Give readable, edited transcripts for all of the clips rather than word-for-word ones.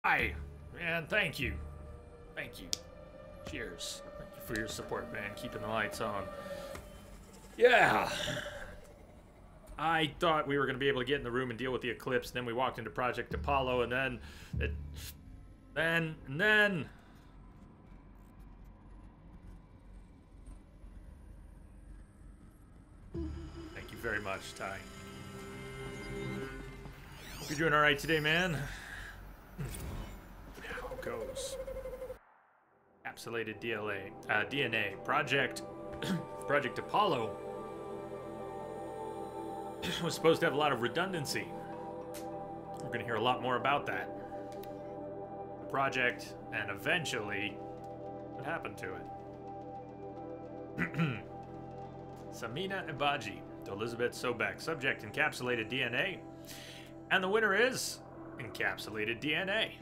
Hi, man. Thank you. Thank you. Cheers. Thank you for your support, man. Keeping the lights on. Yeah. I thought we were going to be able to get in the room and deal with the eclipse. Then we walked into Project Apollo, and then. Then. Thank you very much, Ty. Hope you're doing alright today, man. How it goes. Encapsulated DNA. Project Apollo was supposed to have a lot of redundancy. We're going to hear a lot more about that. The project, and eventually, what happened to it. Samina Ibaji to Elizabeth Sobek. Subject, encapsulated DNA. And the winner is encapsulated DNA.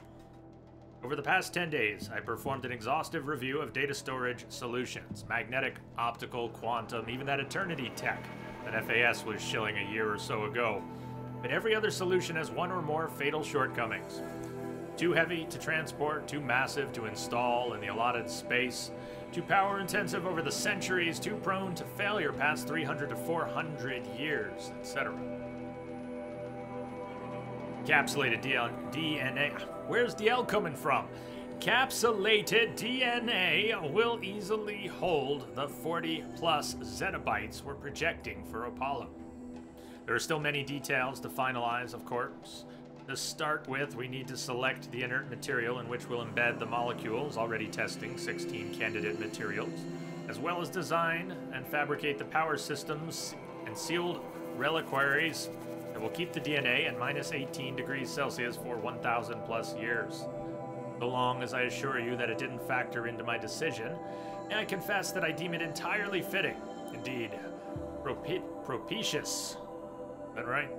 Over the past 10 days, I performed an exhaustive review of data storage solutions, magnetic, optical, quantum, even that Eternity tech that FAS was shilling a year or so ago. But every other solution has one or more fatal shortcomings. Too heavy to transport, too massive to install in the allotted space, too power intensive over the centuries, too prone to failure past 300 to 400 years, etc. Encapsulated DNA. Where's DL coming from? Encapsulated DNA will easily hold the 40 plus zettabytes we're projecting for Apollo. There are still many details to finalize, of course. To start with, we need to select the inert material in which we'll embed the molecules, already testing 16 candidate materials, as well as design and fabricate the power systems and sealed reliquaries that will keep the DNA at minus 18 degrees Celsius for 1,000 plus years. So long as I assure you that it didn't factor into my decision, and I confess that I deem it entirely fitting, indeed, propitious, is that right?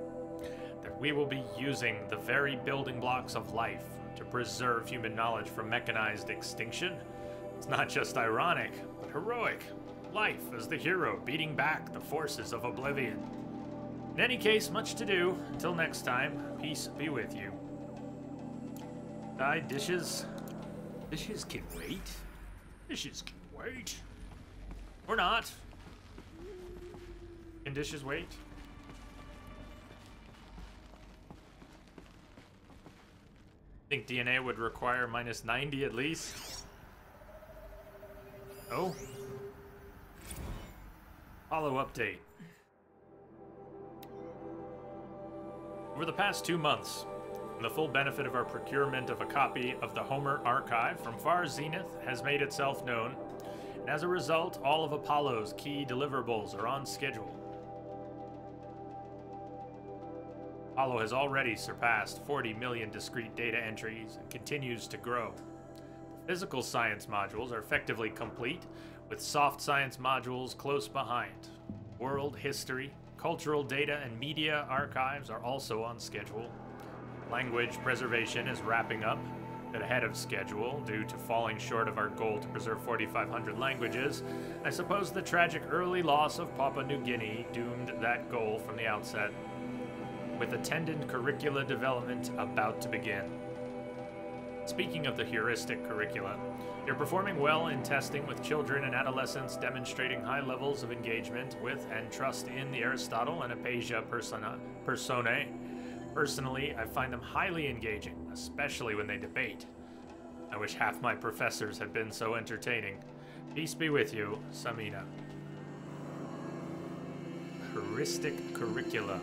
That we will be using the very building blocks of life to preserve human knowledge from mechanized extinction. It's not just ironic, but heroic. Life as the hero beating back the forces of oblivion. In any case, much to do. Until next time, peace be with you. Dishes. Dishes can wait. Dishes can wait. Or not. Can dishes wait? I think DNA would require minus 90 at least. Oh. Follow update. Over the past 2 months, the full benefit of our procurement of a copy of the Homer Archive from Far Zenith has made itself known, and as a result, all of Apollo's key deliverables are on schedule. Apollo has already surpassed 40 million discrete data entries and continues to grow. Physical science modules are effectively complete, with soft science modules close behind. World history, cultural data, and media archives are also on schedule. Language preservation is wrapping up, but ahead of schedule due to falling short of our goal to preserve 4,500 languages. I suppose the tragic early loss of Papua New Guinea doomed that goal from the outset, with attendant curricula development about to begin. Speaking of the heuristic curricula, you're performing well in testing with children and adolescents demonstrating high levels of engagement with and trust in the Aristotle and Aphasia personae. Personally, I find them highly engaging, especially when they debate. I wish half my professors had been so entertaining. Peace be with you, Samina. Heuristic curricula.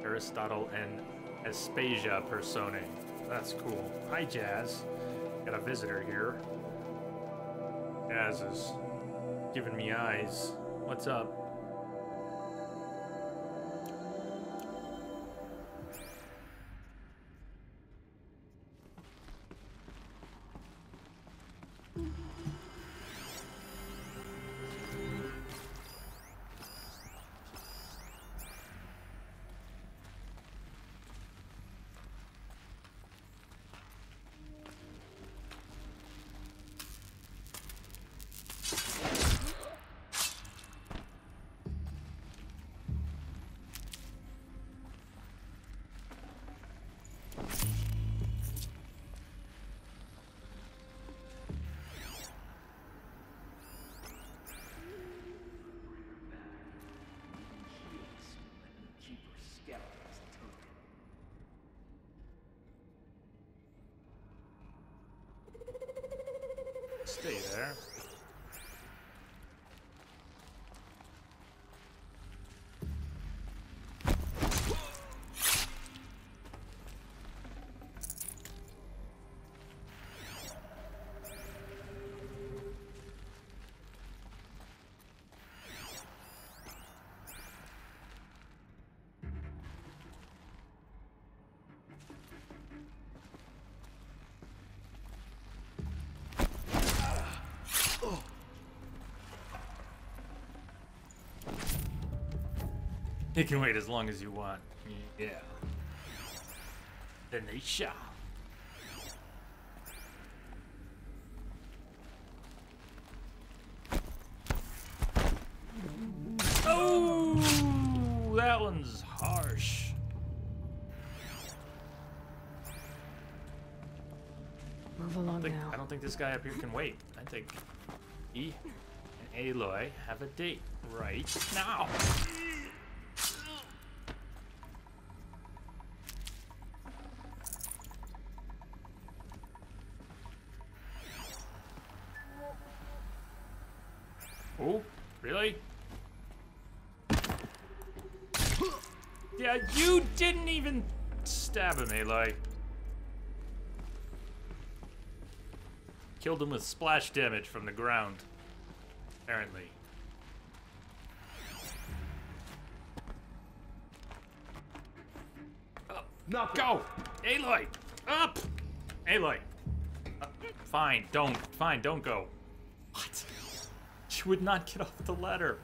Aristotle and Aspasia personae. That's cool. Hi, Jazz. Got a visitor here. Jazz is giving me eyes. What's up? Stay there. You can wait as long as you want. Yeah. Then they shall. Oh, that one's harsh. Move along now. I don't think this guy up here can wait. I think he and Aloy have a date right now. Oh, really? Yeah, you didn't even stab him, Aloy. Killed him with splash damage from the ground, apparently. Up. Go! Aloy! Up! Aloy! Fine, don't go. What? She would not get off the ladder.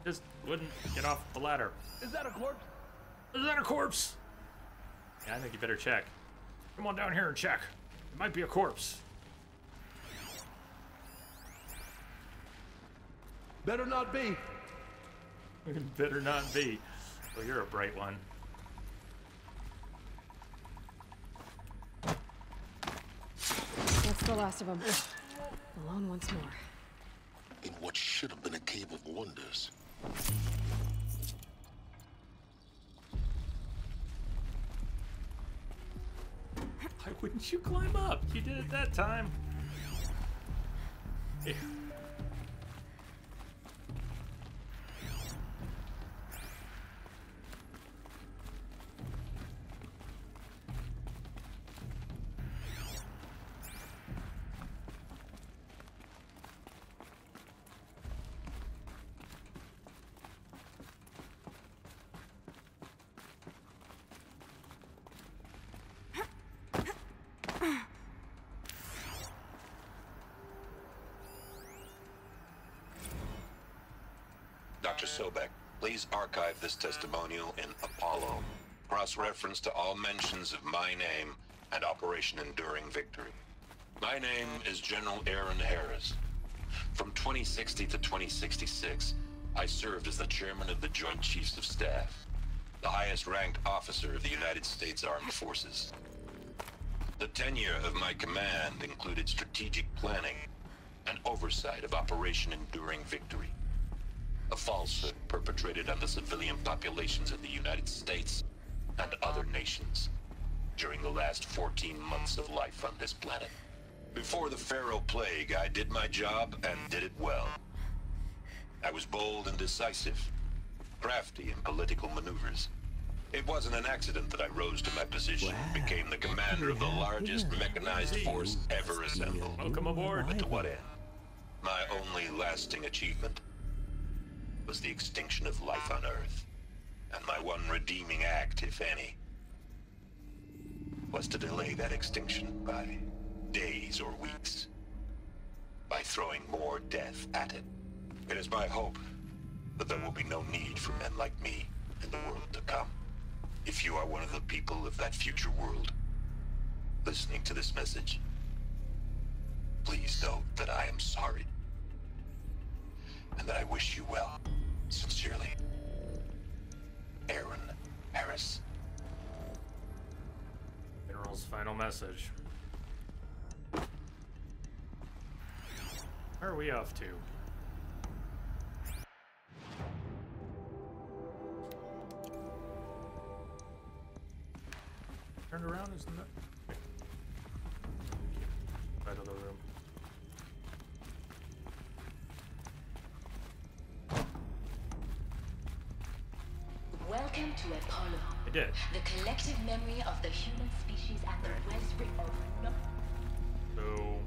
Just wouldn't get off the ladder. Is that a corpse? Is that a corpse? Yeah, I think you better check. Come on down here and check. It might be a corpse. Better not be. Better not be. Well, you're a bright one. That's the last of them. Alone once more. In what should have been a cave of wonders. Why wouldn't you climb up? You did it that time. Yeah. Dr. Sobek, please archive this testimonial in Apollo. Cross-reference to all mentions of my name and Operation Enduring Victory. My name is General Aaron Harris. From 2060 to 2066, I served as the chairman of the Joint Chiefs of Staff, the highest-ranked officer of the United States Armed Forces. The tenure of my command included strategic planning and oversight of Operation Enduring Victory, a falsehood perpetrated on the civilian populations of the United States and other nations during the last 14 months of life on this planet. Before the Pharaoh Plague, I did my job and did it well. I was bold and decisive, crafty in political maneuvers. It wasn't an accident that I rose to my position and became the commander of the largest mechanized force ever assembled. Welcome aboard. But to what end? My only lasting achievement was the extinction of life on Earth. And my one redeeming act, if any, was to delay that extinction by days or weeks, by throwing more death at it. It is my hope that there will be no need for men like me in the world to come. If you are one of the people of that future world listening to this message, please know that I am sorry, and that I wish you well. Sincerely, Aaron Harris. General's final message. Where are we off to? Turned around, isn't that? Side of the room. Welcome to Apollo. I did. The collective memory of the human species and the wellspring of no. So.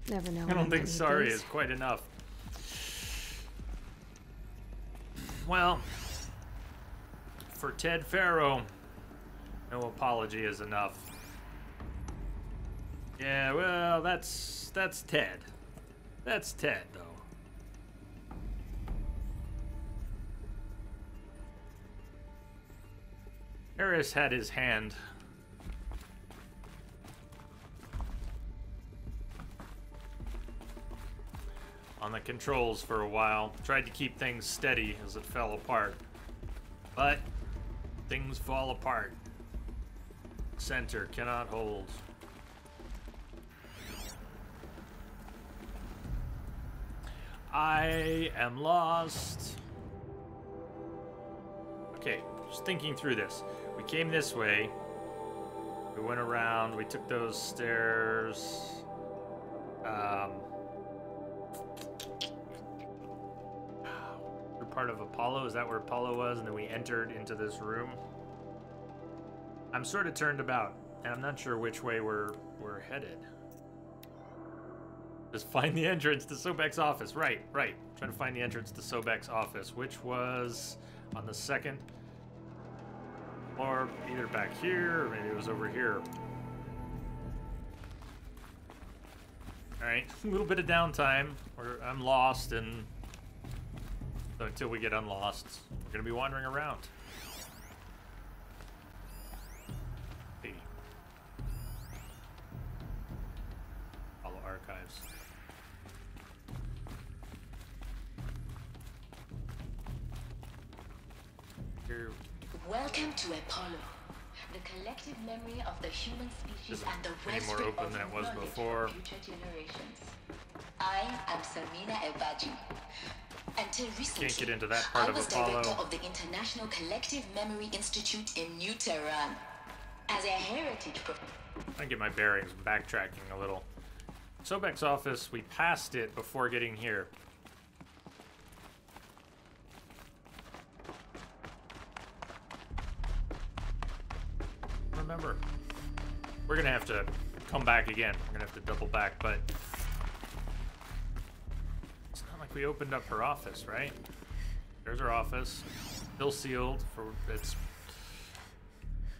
Never know. I when don't might think need sorry these. is quite enough. Well, for Ted Farrow, no apology is enough. Yeah, well, that's Ted. That's Ted, though. Harris had his hand on the controls for a while. Tried to keep things steady as it fell apart. But things fall apart. Center cannot hold. I am lost. Okay, just thinking through this. We came this way. We went around. We took those stairs. We're part of Apollo. Is that where Apollo was? And then we entered into this room. I'm sort of turned about, and I'm not sure which way we're headed. Just find the entrance to Sobek's office. Right. Trying to find the entrance to Sobek's office, which was on the second floor, either back here or maybe it was over here. All right, a little bit of downtime. I'm lost, and so until we get unlost, we're gonna be wandering around. Hey. Follow archives. Here. Welcome to Apollo. The collective memory of the human species Isn't and the any more wellspring open of than it was knowledge before. for future generations. I am Samina Ebaji. Until recently, Can't get into that part I of was Apollo. director of the International Collective Memory Institute in New Tehran. As a heritage I get my bearings, backtracking a little. Sobek's office, we passed it before getting here. Remember, we're gonna have to come back again. We're gonna have to double back, but it's not like we opened up her office, right? There's her office, still sealed. For it's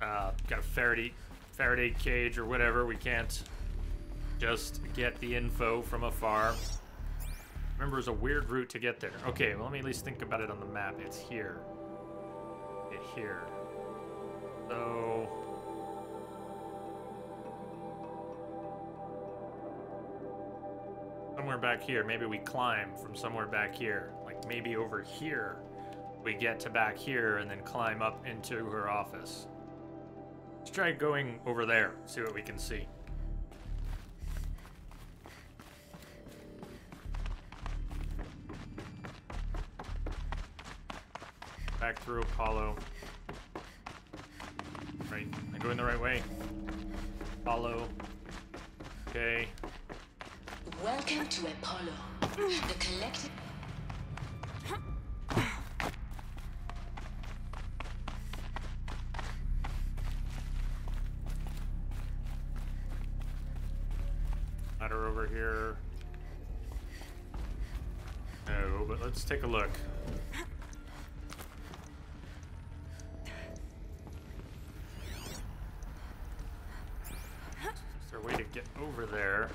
got a Faraday cage or whatever. We can't just get the info from afar. Remember, there's a weird route to get there. Okay, well, let me at least think about it on the map. It's here. Here. So somewhere back here. Maybe we climb from somewhere back here. Like maybe over here we get to back here and then climb up into her office. Let's try going over there, see what we can see. Back through Apollo. Right, am I going the right way? Apollo. Okay. Welcome to Apollo. The collective. Ladder over here. No, but let's take a look. Is there a way to get over there?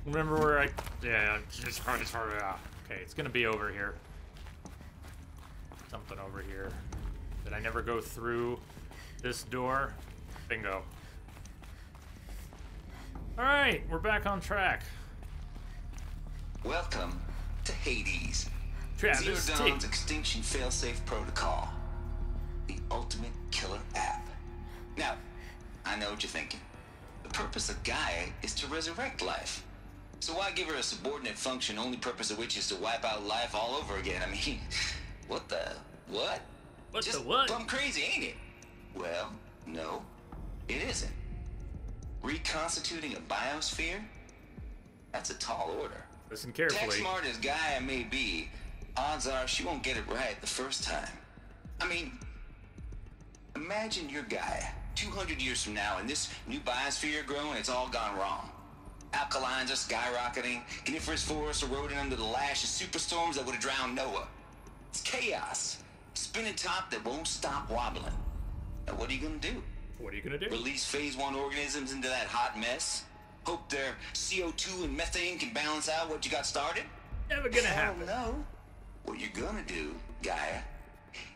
Remember where I... Yeah, okay, it's gonna be over here. Something over here. Did I never go through this door? Bingo. Alright, we're back on track. Welcome to Hades. Travis Zero T. Dawn's Extinction Failsafe Protocol. The ultimate killer app. Now, I know what you're thinking. The purpose of Gaia is to resurrect life. So why give her a subordinate function, only purpose of which is to wipe out life all over again? I mean, what the what? What Just the what? plumb crazy, ain't it? Well, no, it isn't. Reconstituting a biosphere? That's a tall order. Listen Tech carefully. smart as Gaia may be, odds are she won't get it right the first time. I mean, imagine you're Gaia 200 years from now and this new biosphere growing, it's all gone wrong. Alkalines are skyrocketing, coniferous forests eroding under the lash of superstorms that would have drowned Noah. It's chaos. Spinning top that won't stop wobbling. Now what are you gonna do? What are you gonna do? Release phase 1 organisms into that hot mess? Hope their CO2 and methane can balance out what you got started? Never gonna Hell happen. no. What you're gonna do, Gaia,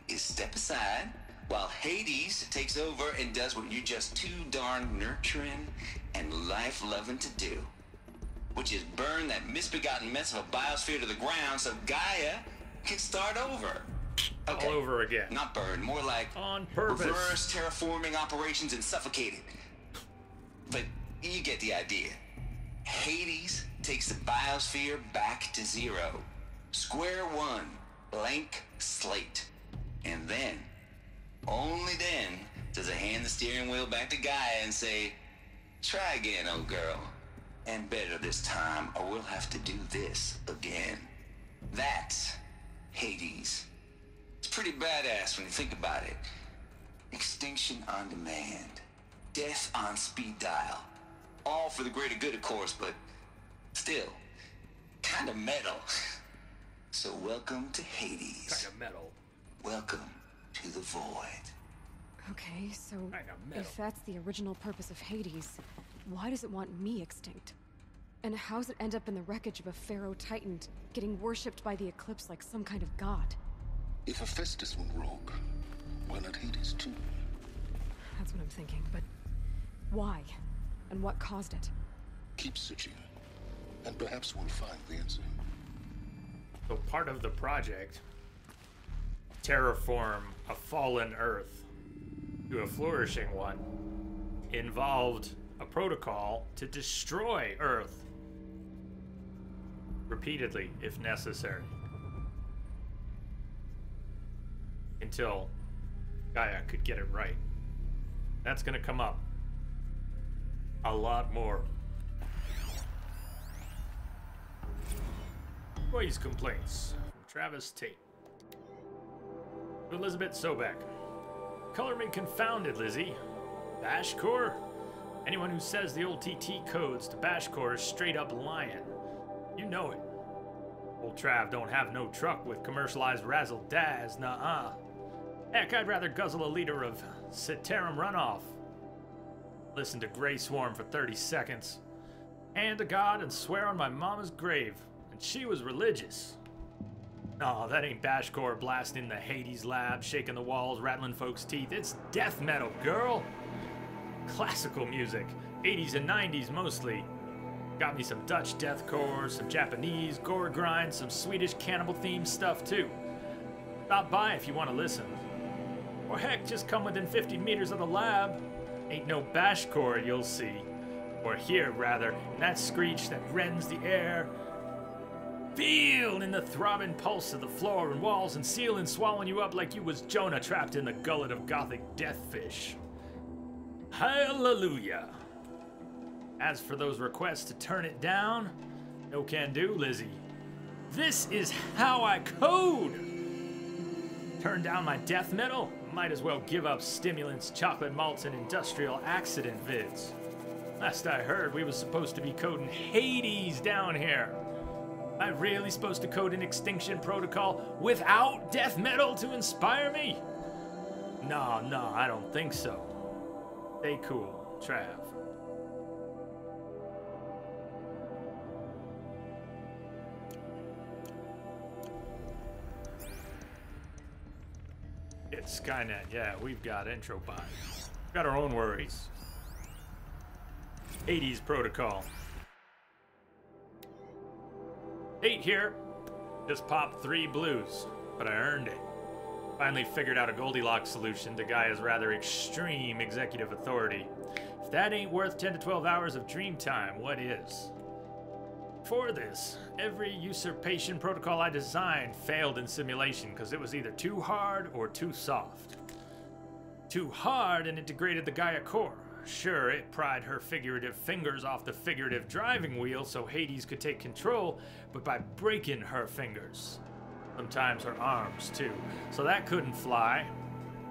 is step aside while Hades takes over and does what you're just too darn nurturing and life-loving to do. Which is burn that misbegotten mess of a biosphere to the ground so Gaia can start over. Okay. All over again. Not burn, more like On purpose. reverse terraforming operations and suffocate it. But you get the idea. Hades takes the biosphere back to zero. Square one, blank slate. And then, only then, does it hand the steering wheel back to Gaia and say, try again, old girl. And better this time, or we'll have to do this again. That's Hades. It's pretty badass when you think about it. Extinction on demand. Death on speed dial. All for the greater good, of course, but still, kind of metal. So welcome to Hades. Kind of metal. Welcome to the void. Okay, so Kinda metal. if that's the original purpose of Hades, why does it want me extinct? And how's it end up in the wreckage of a pharaoh titan, getting worshipped by the Eclipse like some kind of god? If Hephaestus went rogue, why not Hades too? That's what I'm thinking, but why? And what caused it? Keep searching, and perhaps we'll find the answer. So part of the project, terraform a fallen Earth to a flourishing one, involved a protocol to destroy Earth repeatedly if necessary, until Gaia could get it right. That's gonna come up a lot more. Voice complaints from Travis Tate. To Elizabeth Sobek. Color me confounded, Lizzie. Bashcore? Anyone who says the old TT codes to Bashcore is straight up lying. You know it. Old Trav don't have no truck with commercialized razzle dazz, nuh-uh. Heck, I'd rather guzzle a liter of Citarum runoff. Listen to Grey Swarm for 30 seconds. Hand to God and swear on my mama's grave. And she was religious. No, that ain't Bashcore blasting the Hades lab, shaking the walls, rattling folks' teeth. It's death metal, girl. Classical music. 80s and 90s mostly. Got me some Dutch deathcore, some Japanese gore grind, some Swedish cannibal themed stuff too. Stop by if you want to listen. Or heck, just come within 50 meters of the lab. Ain't no Bashcore you'll see. Or hear, rather, in that screech that rends the air. Feel in the throbbing pulse of the floor and walls and ceiling swallowing you up like you was Jonah trapped in the gullet of gothic deathfish. Hallelujah. As for those requests to turn it down, no can do, Lizzie. This is how I code. Turn down my death metal? Might as well give up stimulants, chocolate malts, and industrial accident vids. Last I heard, we was supposed to be coding Hades down here. Am I really supposed to code an extinction protocol without death metal to inspire me? No, I don't think so. Stay cool, Trav. It's Skynet, yeah, we've got intro bots. Got our own worries. Hades protocol. 8 here. Just popped 3 blues, but I earned it. Finally figured out a Goldilocks solution to Gaia's rather extreme executive authority. If that ain't worth 10 to 12 hours of dream time, what is? For this, every usurpation protocol I designed failed in simulation because it was either too hard or too soft. Too hard and integrated the Gaia core. Sure, it pried her figurative fingers off the figurative driving wheel so Hades could take control, but by breaking her fingers. Sometimes her arms, too. So that couldn't fly.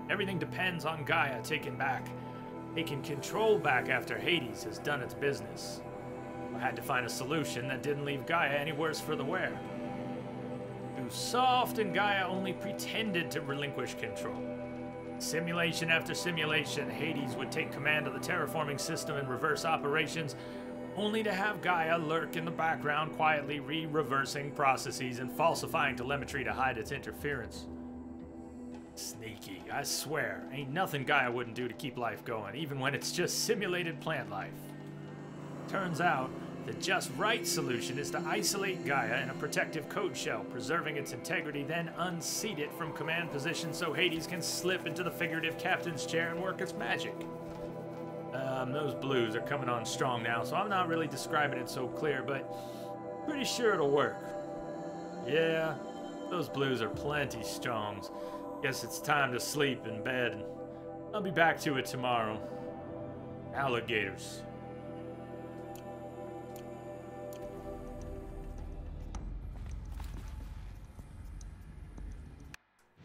Everything depends on Gaia taking control back after Hades has done its business. I had to find a solution that didn't leave Gaia any worse for the wear. Too soft, and Gaia only pretended to relinquish control. Simulation after simulation, Hades would take command of the terraforming system and reverse operations, only to have Gaia lurk in the background, quietly reversing processes and falsifying telemetry to hide its interference. Sneaky, I swear. Ain't nothing Gaia wouldn't do to keep life going, even when it's just simulated plant life. Turns out, the just right solution is to isolate Gaia in a protective code shell, preserving its integrity, then unseat it from command position so Hades can slip into the figurative captain's chair and work its magic. Those blues are coming on strong now, so I'm not really describing it so clear, but pretty sure it'll work. Yeah, those blues are plenty strong. Guess it's time to sleep in bed. I'll be back to it tomorrow. Alligators.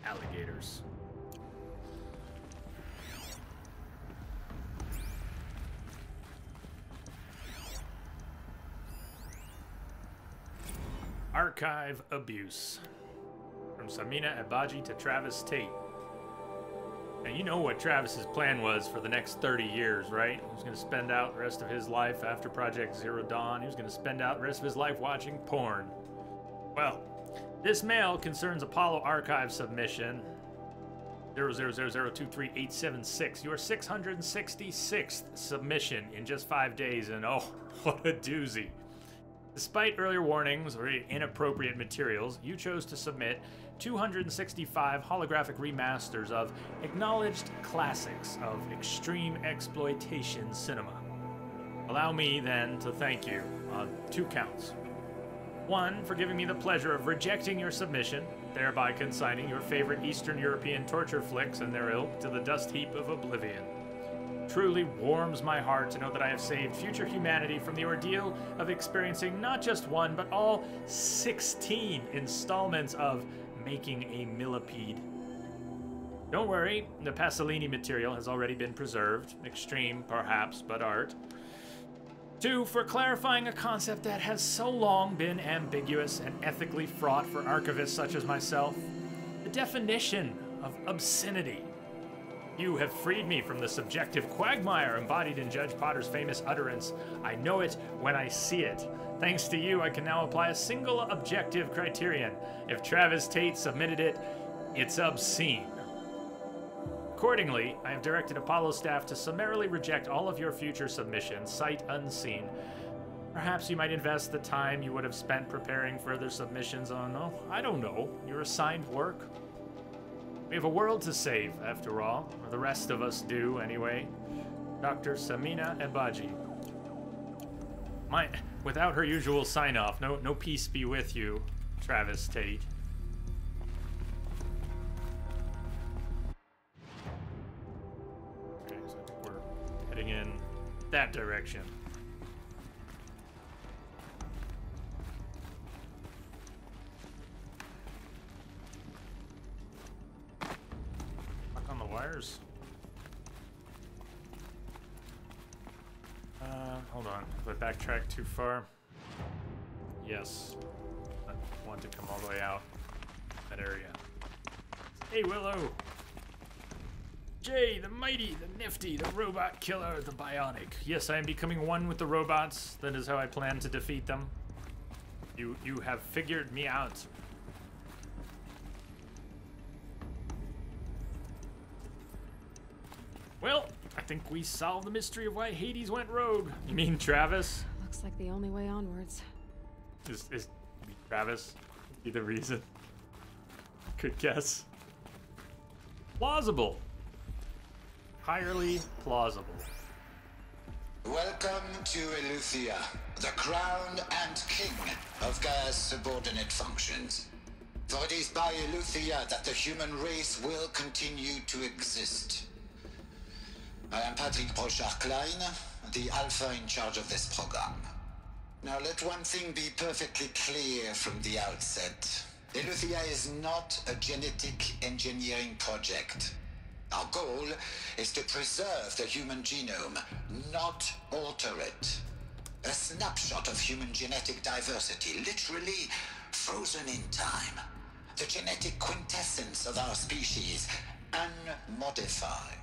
Alligators. Archive abuse. From Samina Ebaji to Travis Tate. Now you know what Travis's plan was for the next 30 years, right? He was going to spend out the rest of his life after Project Zero Dawn. He was going to spend out the rest of his life watching porn. Well, this mail concerns Apollo Archive submission 000023876, your 666th submission in just 5 days, and oh, what a doozy. Despite earlier warnings or inappropriate materials, you chose to submit 265 holographic remasters of acknowledged classics of extreme exploitation cinema. Allow me, then, to thank you on 2 counts. 1, for giving me the pleasure of rejecting your submission, thereby consigning your favorite Eastern European torture flicks and their ilk to the dust heap of oblivion. Truly warms my heart to know that I have saved future humanity from the ordeal of experiencing not just one, but all 16 installments of Making a Millipede. Don't worry, the Pasolini material has already been preserved. Extreme, perhaps, but art. 2, for clarifying a concept that has so long been ambiguous and ethically fraught for archivists such as myself. The definition of obscenity. You have freed me from the subjective quagmire embodied in Judge Potter's famous utterance, "I know it when I see it." Thanks to you, I can now apply a single objective criterion. If Travis Tate submitted it, it's obscene. Accordingly, I have directed Apollo staff to summarily reject all of your future submissions, sight unseen. Perhaps you might invest the time you would have spent preparing further submissions on, oh, I don't know, your assigned work. We have a world to save, after all, or the rest of us do, anyway. Dr. Samina Ebaji. Without her usual sign-off, no peace be with you, Travis Tate. Okay, so I think we're heading in that direction. Lock on the wires. Hold on. Did I backtrack too far? Yes. I want to come all the way out. That area. Hey, Willow! Jay, the mighty, the nifty, the robot killer, the bionic. Yes, I am becoming one with the robots. That is how I plan to defeat them. You have figured me out. Well, I think we solved the mystery of why Hades went rogue. You mean Travis? Looks like the only way onwards. Is Travis? Be the reason. Good guess. Plausible. Entirely plausible. Welcome to Eleuthia, the crown and king of Gaia's subordinate functions. For it is by Eleuthia that the human race will continue to exist. I am Patrick Brochard-Klein, the Alpha in charge of this program. Now let one thing be perfectly clear from the outset. Eleuthia is not a genetic engineering project. Our goal is to preserve the human genome, not alter it. A snapshot of human genetic diversity, literally frozen in time. The genetic quintessence of our species, unmodified.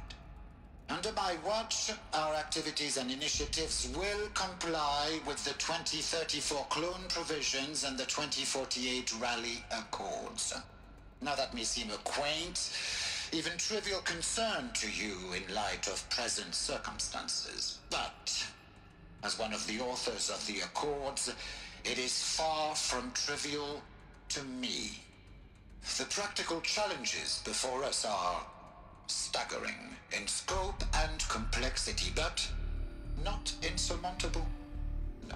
Under my watch, our activities and initiatives will comply with the 2034 clone provisions and the 2048 Raleigh Accords. Now that may seem a quaint, even trivial concern to you in light of present circumstances, but as one of the authors of the Accords, it is far from trivial to me. The practical challenges before us are staggering in scope and complexity, but not insurmountable. No.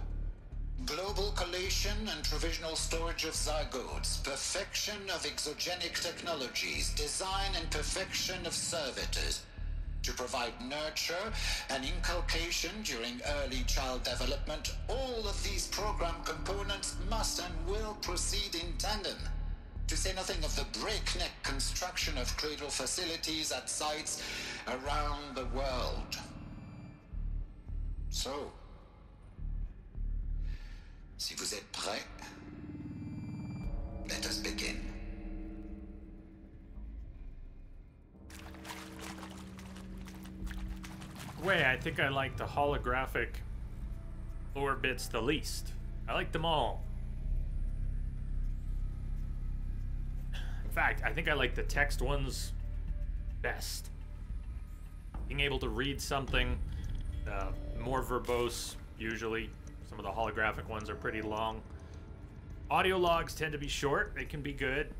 Global collation and provisional storage of zygotes, perfection of exogenic technologies, design and perfection of servitors to provide nurture and inculcation during early child development. All of these program components must and will proceed in tandem. To say nothing of the breakneck construction of cradle facilities at sites around the world. So, si vous êtes prêts, let us begin. Way, I think I like the holographic lore bits the least. I like them all. In fact, I think I like the text ones best. Being able to read something more verbose, usually. Some of the holographic ones are pretty long. Audio logs tend to be short. They can be good.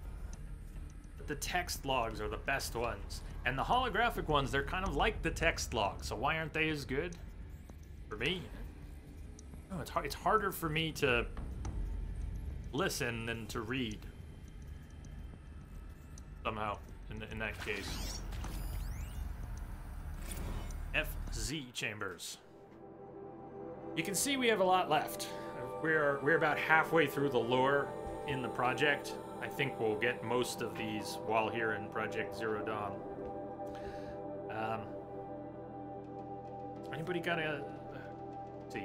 But the text logs are the best ones. And the holographic ones, they're kind of like the text log. So why aren't they as good? For me? No, it's harder for me to listen than to read. Somehow, in that case. FZ chambers. You can see we have a lot left. We're about halfway through the lore in the project. I think we'll get most of these while here in Project Zero Dawn. Anybody got a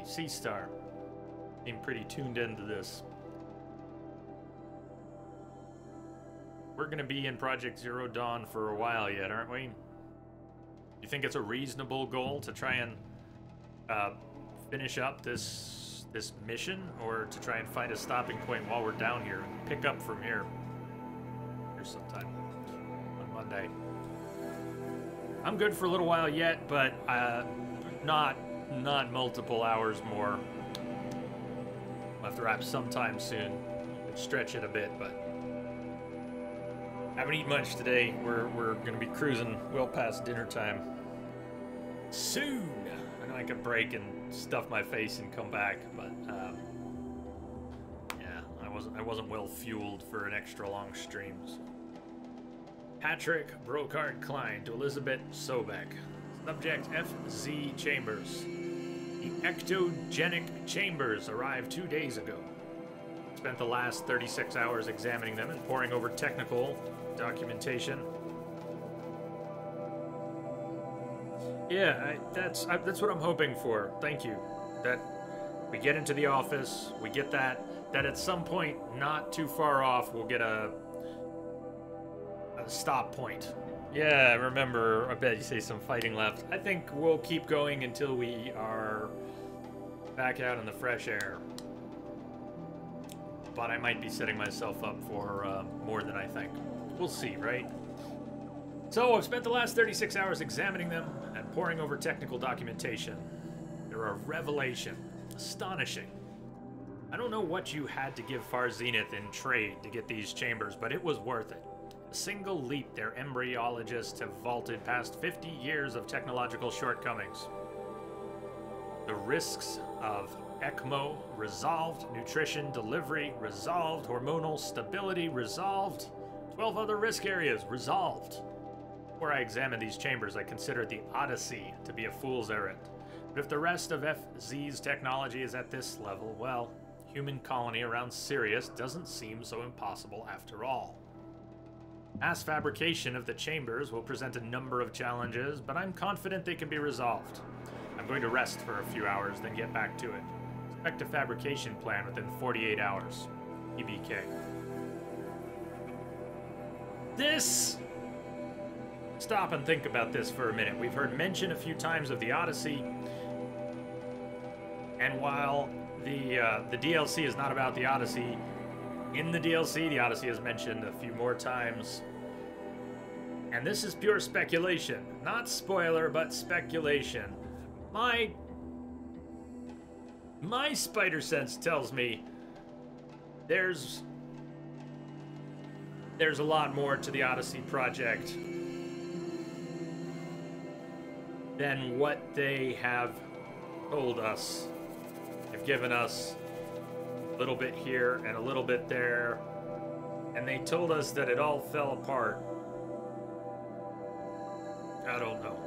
C-Star? Seem pretty tuned into this. We're gonna be in Project Zero Dawn for a while yet, aren't we? You think it's a reasonable goal to try and finish up this mission, or to try and find a stopping point while we're down here and pick up from here sometime on Monday? I'm good for a little while yet, but not multiple hours more. We'll have to wrap sometime soon. Stretch it a bit, but haven't eaten much today. We're gonna be cruising well past dinner time soon. I know I can break and stuff my face and come back, but yeah, I wasn't well fueled for an extra long stream. So. Patrick Brochard-Klein to Elizabeth Sobek. Subject FZ Chambers. The ectogenic chambers arrived 2 days ago. Spent the last 36 hours examining them and poring over technical documentation. Yeah, that's what I'm hoping for. Thank you. That we get into the office, we get that at some point, not too far off, we'll get a stop point. Yeah, I remember, I bet you say some fighting left. I think we'll keep going until we are back out in the fresh air. But I might be setting myself up for more than I think. We'll see, right? So I've spent the last 36 hours examining them and poring over technical documentation. They're a revelation. Astonishing. I don't know what you had to give Far Zenith in trade to get these chambers, but it was worth it. A single leap, their embryologists have vaulted past 50 years of technological shortcomings. The risks of ECMO resolved, nutrition delivery resolved, hormonal stability resolved, 12 other risk areas resolved. Before I examined these chambers, I considered the Odyssey to be a fool's errand. But if the rest of FZ's technology is at this level, well, human colony around Sirius doesn't seem so impossible after all. Mass fabrication of the chambers will present a number of challenges, but I'm confident they can be resolved. I'm going to rest for a few hours, then get back to it. Expect a fabrication plan within 48 hours. EBK. This... Stop and think about this for a minute. We've heard mention a few times of the Odyssey, and while the DLC is not about the Odyssey, in the DLC, the Odyssey is mentioned a few more times. And this is pure speculation. Not spoiler, but speculation. My spider sense tells me there's a lot more to the Odyssey project than what they have told us. They've given us a little bit here and a little bit there, and they told us that it all fell apart. I don't know.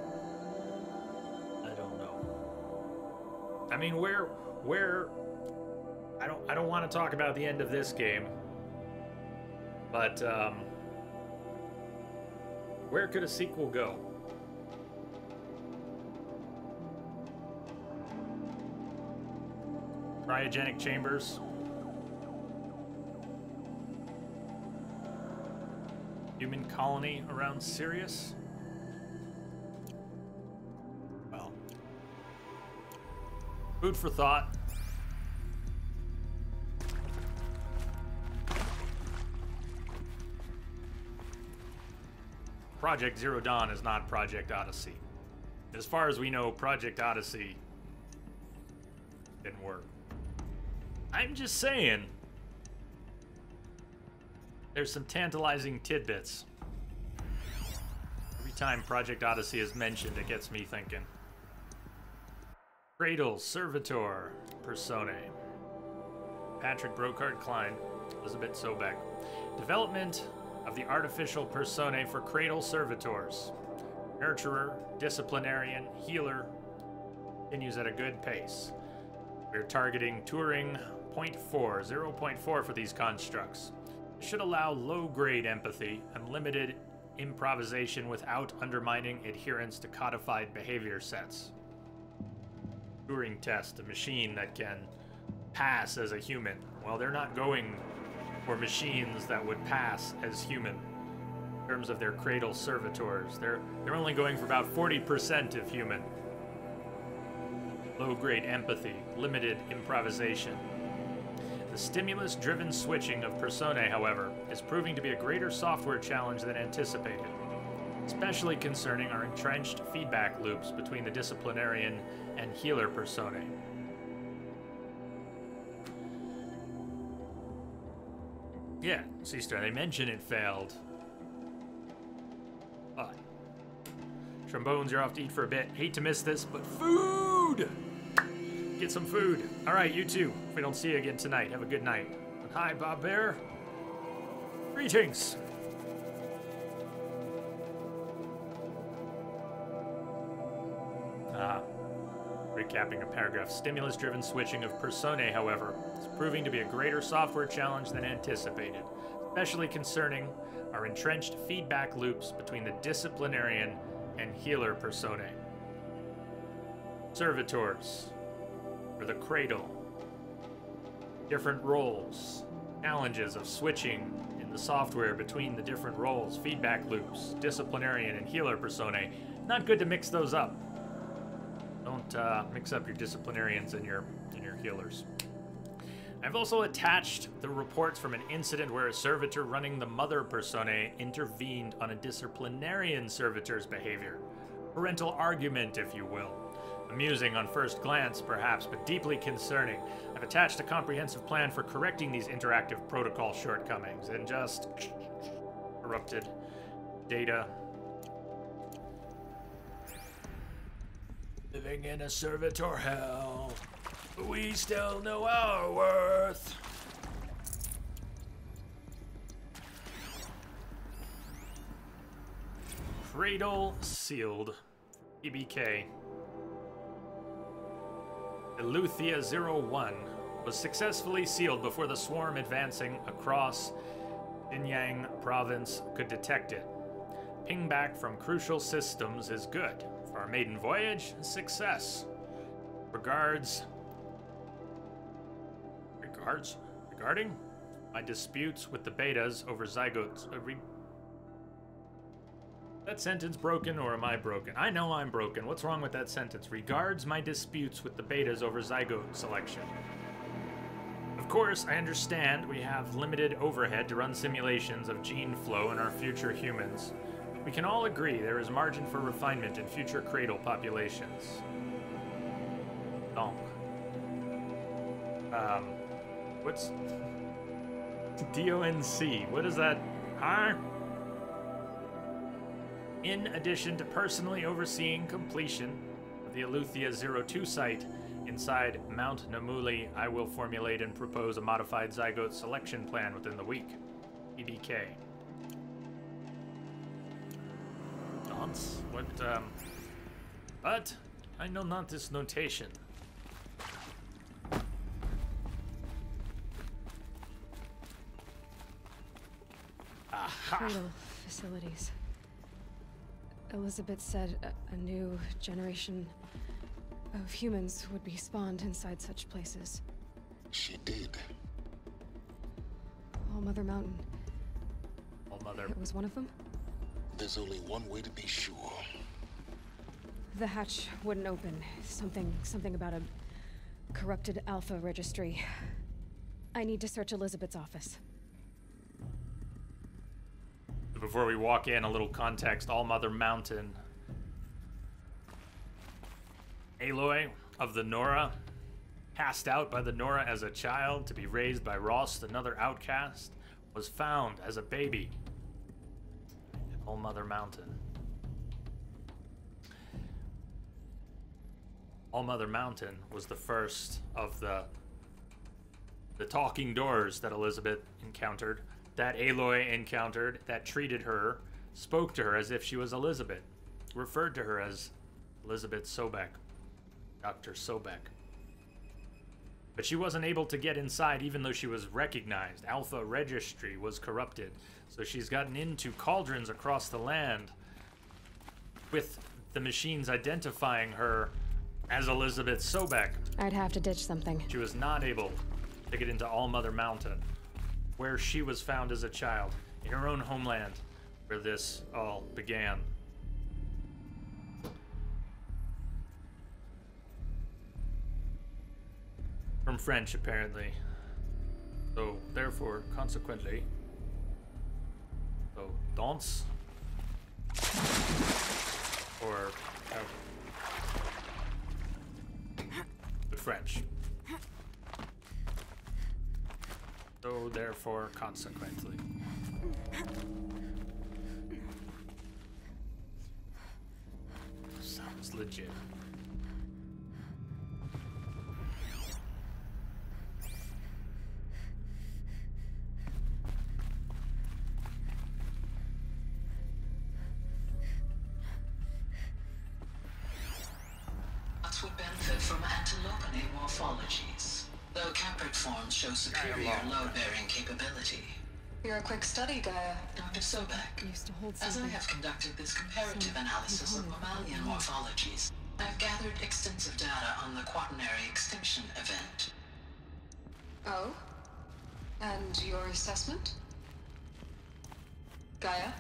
I mean, I don't want to talk about the end of this game, but where could a sequel go? Cryogenic chambers. Human colony around Sirius. Well, food for thought. Project Zero Dawn is not Project Odyssey. As far as we know, Project Odyssey didn't work. I'm just saying, there's some tantalizing tidbits. Every time Project Odyssey is mentioned, it gets me thinking. Cradle, Servitor, Personae. Patrick Brocard Klein, Elizabeth Sobek. Development of the artificial Personae for Cradle Servitors. Nurturer, Disciplinarian, Healer, continues at a good pace. We're targeting Turing 0.4 for these constructs. It should allow low-grade empathy and limited improvisation without undermining adherence to codified behavior sets. Turing test, a machine that can pass as a human. Well, they're not going for machines that would pass as human in terms of their cradle servitors. They're only going for about 40% of human. Low-grade empathy, limited improvisation. The stimulus-driven switching of Personae, however, is proving to be a greater software challenge than anticipated, especially concerning our entrenched feedback loops between the disciplinarian and healer Personae. Yeah, Seastar, they mention it failed. But Trombones, you're off to eat for a bit. Hate to miss this, but food! Get some food. All right, you too. If we don't see you again tonight, have a good night. And hi, Bob Bear. Greetings. Recapping a paragraph. Stimulus-driven switching of Personae, however, is proving to be a greater software challenge than anticipated, especially concerning our entrenched feedback loops between the disciplinarian and healer Personae. Servitors, or the cradle. Different roles. Challenges of switching in the software between the different roles, feedback loops, disciplinarian and healer Personae. Not good to mix those up. Don't mix up your disciplinarians and your healers. I've also attached the reports from an incident where a servitor running the mother Personae intervened on a disciplinarian servitor's behavior. Parental argument, if you will. Amusing on first glance, perhaps, but deeply concerning. I've attached a comprehensive plan for correcting these interactive protocol shortcomings and just corrupted data. Living in a servitor hell, but we still know our worth. Cradle sealed. EBK. Eleuthia 01 was successfully sealed before the swarm advancing across Xinjiang province could detect it. Ping back from crucial systems is good. For our maiden voyage, success. Regarding my disputes with the betas over zygotes. That sentence broken, or am I broken? I know I'm broken. What's wrong with that sentence? Regards my disputes with the betas over zygote selection. Of course, I understand we have limited overhead to run simulations of gene flow in our future humans. We can all agree there is margin for refinement in future cradle populations. Donc. What's... DONC? What is that? Huh? In addition to personally overseeing completion of the Eleuthia 02 site inside Mount Namuli, I will formulate and propose a modified zygote selection plan within the week. EBK. Nonce? What, But I know not this notation. Aha! Cradle facilities. Elizabeth said a new generation of humans would be spawned inside such places. She did. All Mother Mountain. All Mother. It was one of them? There's only one way to be sure. The hatch wouldn't open. Something about a corrupted Alpha registry. I need to search Elizabeth's office. Before we walk in, a little context. All Mother Mountain. Aloy of the Nora, cast out by the Nora as a child to be raised by Rost, another outcast, was found as a baby at All Mother Mountain. All Mother Mountain was the first of the talking doors that Elizabeth encountered, that Aloy encountered, that treated her, spoke to her as if she was Elizabeth, referred to her as Elizabeth Sobek, Dr. Sobek. But she wasn't able to get inside even though she was recognized. Alpha Registry was corrupted, so she's gotten into cauldrons across the land with the machines identifying her as Elizabeth Sobek. I'd have to ditch something. She was not able to get into All Mother Mountain, where she was found as a child, in her own homeland, where this all began. From French, apparently. So, therefore, consequently, so, danse, or, but French. So, therefore, consequently. Sounds legit. Would benefit from antilopinae morphologies, though caprid forms show superior load-bearing capability. You're a quick study, Gaia. Dr. Sobek. Used to hold As I something. have conducted this comparative analysis of mammalian morphologies, I've gathered extensive data on the quaternary extinction event. Oh? And your assessment? Gaia?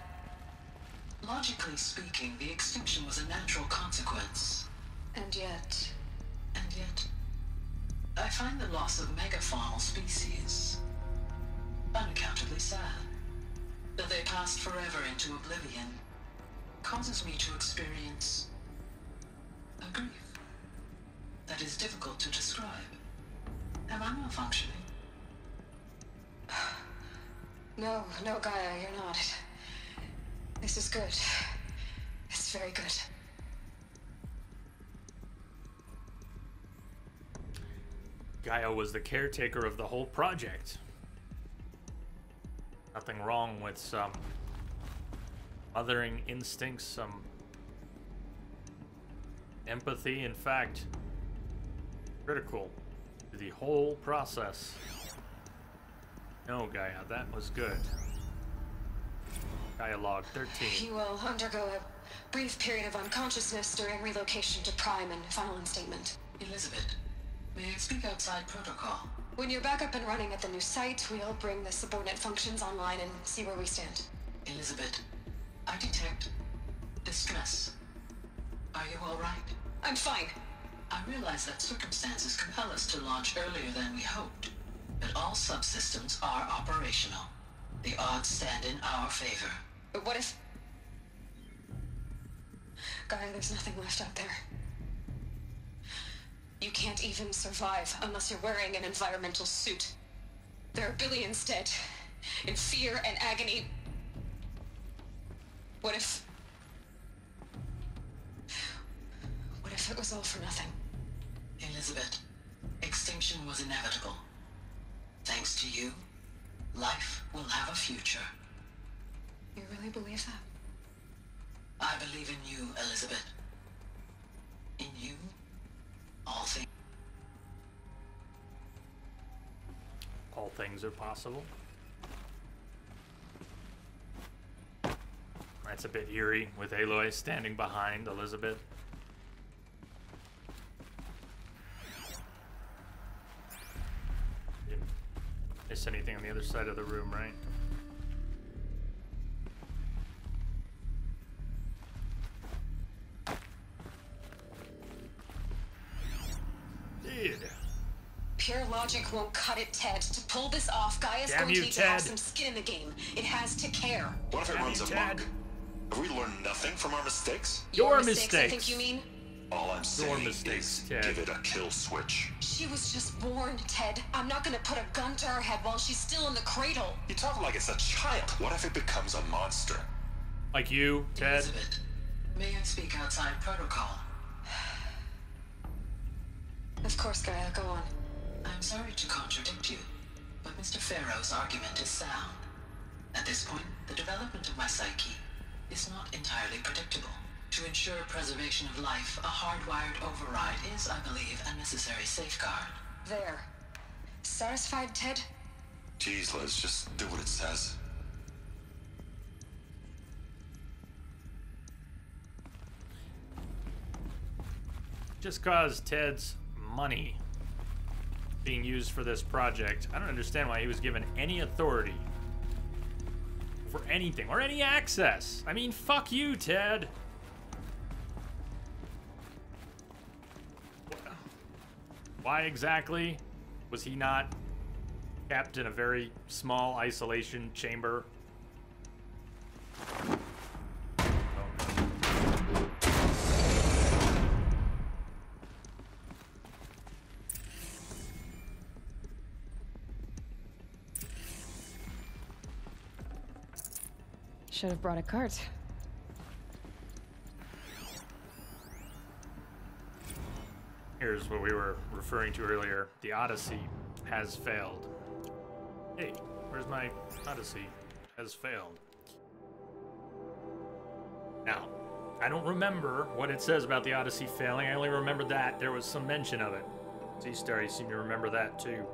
Logically speaking, the extinction was a natural consequence. And yet, I find the loss of megafaunal species unaccountably sad. That they passed forever into oblivion causes me to experience a grief. that is difficult to describe. Am I malfunctioning? No, Gaia, you're not. This is good. It's very good. Gaia was the caretaker of the whole project. Nothing wrong with some mothering instincts, some empathy. In fact, critical to the whole process. No, Gaia, that was good. Gaia log 13. He will undergo a brief period of unconsciousness during relocation to Prime and final instatement. Elizabeth, may I speak outside protocol? When you're back up and running at the new site, we'll bring the subordinate functions online and see where we stand. Elizabeth, I detect distress. Are you all right? I'm fine. I realize that circumstances compel us to launch earlier than we hoped, but all subsystems are operational. The odds stand in our favor. But what if... Gaia, there's nothing left out there. You can't even survive unless you're wearing an environmental suit. There are billions dead, in fear and agony. What if it was all for nothing? Elizabeth, extinction was inevitable. Thanks to you, life will have a future. You really believe that? I believe in you, Elizabeth. In you, all things. All things are possible. That's a bit eerie with Aloy standing behind Elizabeth. Didn't miss anything on the other side of the room, right? Dude. Pure logic won't cut it, Ted. To pull this off, Gaia's Damn going you, to need to have Ted. some skin in the game. It has to care. What if it Damn runs you, amok? Ted. Have we learned nothing from our mistakes? Your I mistakes. think you mean? All I'm saying mistakes, is Ted. give it a kill switch. She was just born, Ted. I'm not gonna put a gun to her head while she's still in the cradle. You talk like it's a child. What if it becomes a monster? Like you, Ted. Elizabeth, may I speak outside protocol? Of course, Gaia, go on. I'm sorry to contradict you, but Mr. Farrow's argument is sound. At this point, the development of my psyche is not entirely predictable. To ensure preservation of life, a hardwired override is, I believe, a necessary safeguard. There. Satisfied, Ted? Jeez, Liz, just do what it says. Just cause Ted's money being used for this project, I don't understand why he was given any authority for anything or any access. I mean, fuck you, Ted. Why exactly was he not kept in a very small isolation chamber? Should have brought a cart. Here's what we were referring to earlier. The Odyssey has failed. Hey, where's my Odyssey? Has failed. Now, I don't remember what it says about the Odyssey failing. I only remember that there was some mention of it. Z-Star, you seem to remember that too.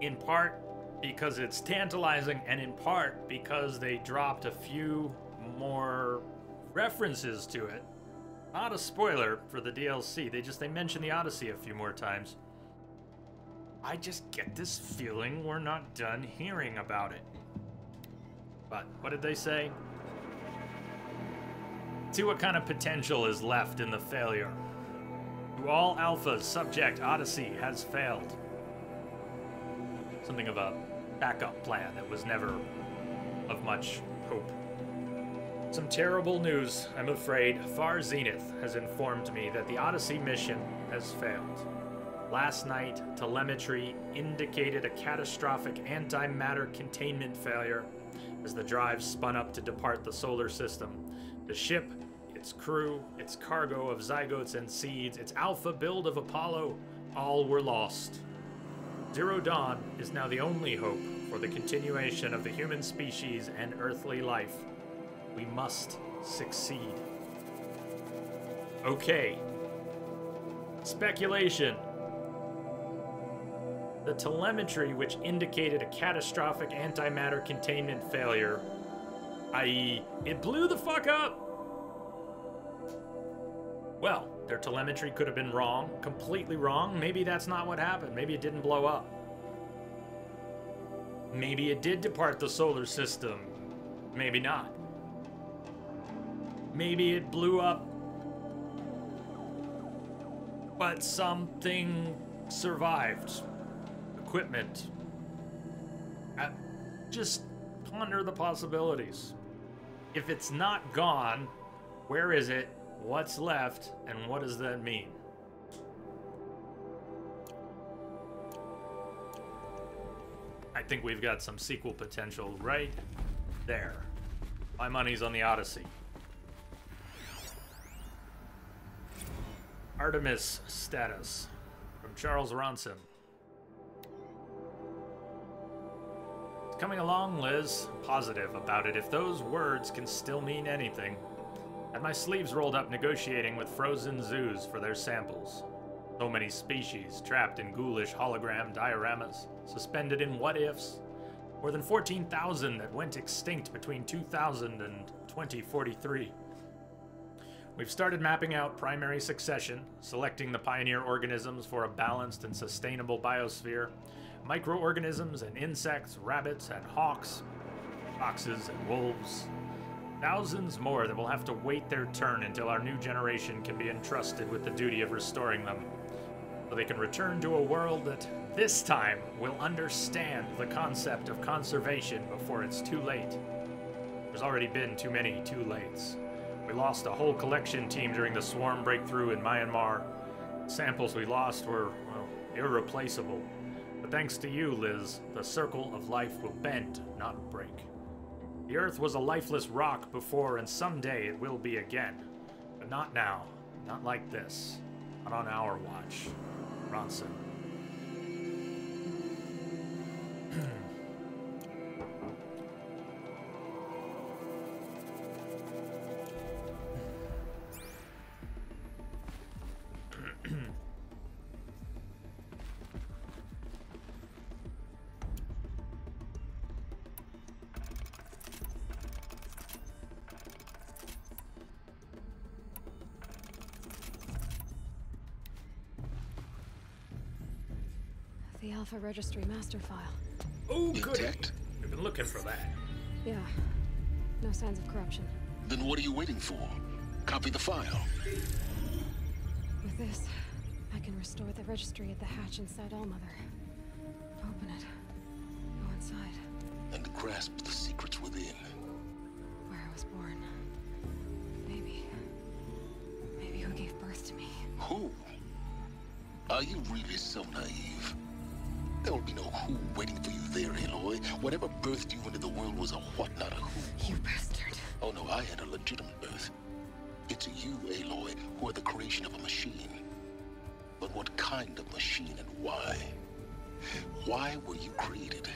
In part because it's tantalizing, and in part because they dropped a few more references to it. Not a spoiler for the DLC. They mention the Odyssey a few more times. I just get this feeling we're not done hearing about it. But what did they say? See what kind of potential is left in the failure. To all alphas, subject Odyssey has failed. Something of a backup plan that was never of much hope. Some terrible news, I'm afraid. Far Zenith has informed me that the Odyssey mission has failed. Last night, telemetry indicated a catastrophic antimatter containment failure as the drive spun up to depart the solar system. The ship, its crew, its cargo of zygotes and seeds, its alpha build of Apollo, all were lost. Zero Dawn is now the only hope for the continuation of the human species and earthly life. We must succeed. Okay. Speculation. The telemetry which indicated a catastrophic antimatter containment failure, i.e., it blew the fuck up. Well, their telemetry could have been wrong, completely wrong. Maybe that's not what happened. Maybe it didn't blow up. Maybe it did depart the solar system. Maybe not. Maybe it blew up, but something survived. Equipment. Just ponder the possibilities. If it's not gone, where is it? What's left? And what does that mean? I think we've got some sequel potential right there. My money's on the Odyssey. Artemis status from Charles Ronson. It's coming along, Liz. Positive about it, if those words can still mean anything. Had my sleeves rolled up negotiating with frozen zoos for their samples. So many species trapped in ghoulish hologram dioramas, suspended in what-ifs. More than 14,000 that went extinct between 2000 and 2043. We've started mapping out primary succession, selecting the pioneer organisms for a balanced and sustainable biosphere, microorganisms and insects, rabbits and hawks, foxes and wolves. Thousands more that will have to wait their turn until our new generation can be entrusted with the duty of restoring them, so they can return to a world that, this time, will understand the concept of conservation before it's too late. There's already been too many too lates. We lost a whole collection team during the swarm breakthrough in Myanmar. The samples we lost were, well, irreplaceable. But thanks to you, Liz, the circle of life will bend, not break. The Earth was a lifeless rock before, and someday it will be again. But not now. Not like this. Not on our watch. Ronson. The Alpha Registry master file. Oh, good. Intact? We've been looking for that. Yeah. No signs of corruption. Then what are you waiting for? Copy the file. With this, I can restore the registry at the hatch inside Allmother. Open it. Go inside. And grasp the secrets within. Where I was born. Maybe who gave birth to me. Who? Are you really so naive? There will be no who waiting for you there, Aloy. Whatever birthed you into the world was a what, not a who. You bastard. Oh no, I had a legitimate birth. It's you, Aloy, who are the creation of a machine. But what kind of machine and why? Why were you created?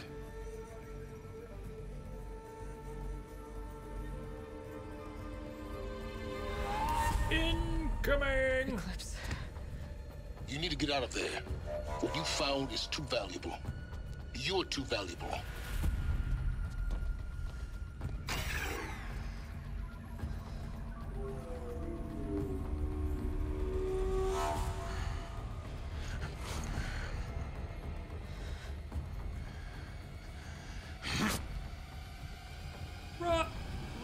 Incoming! Eclipse. You need to get out of there. What you found is too valuable. You're too valuable.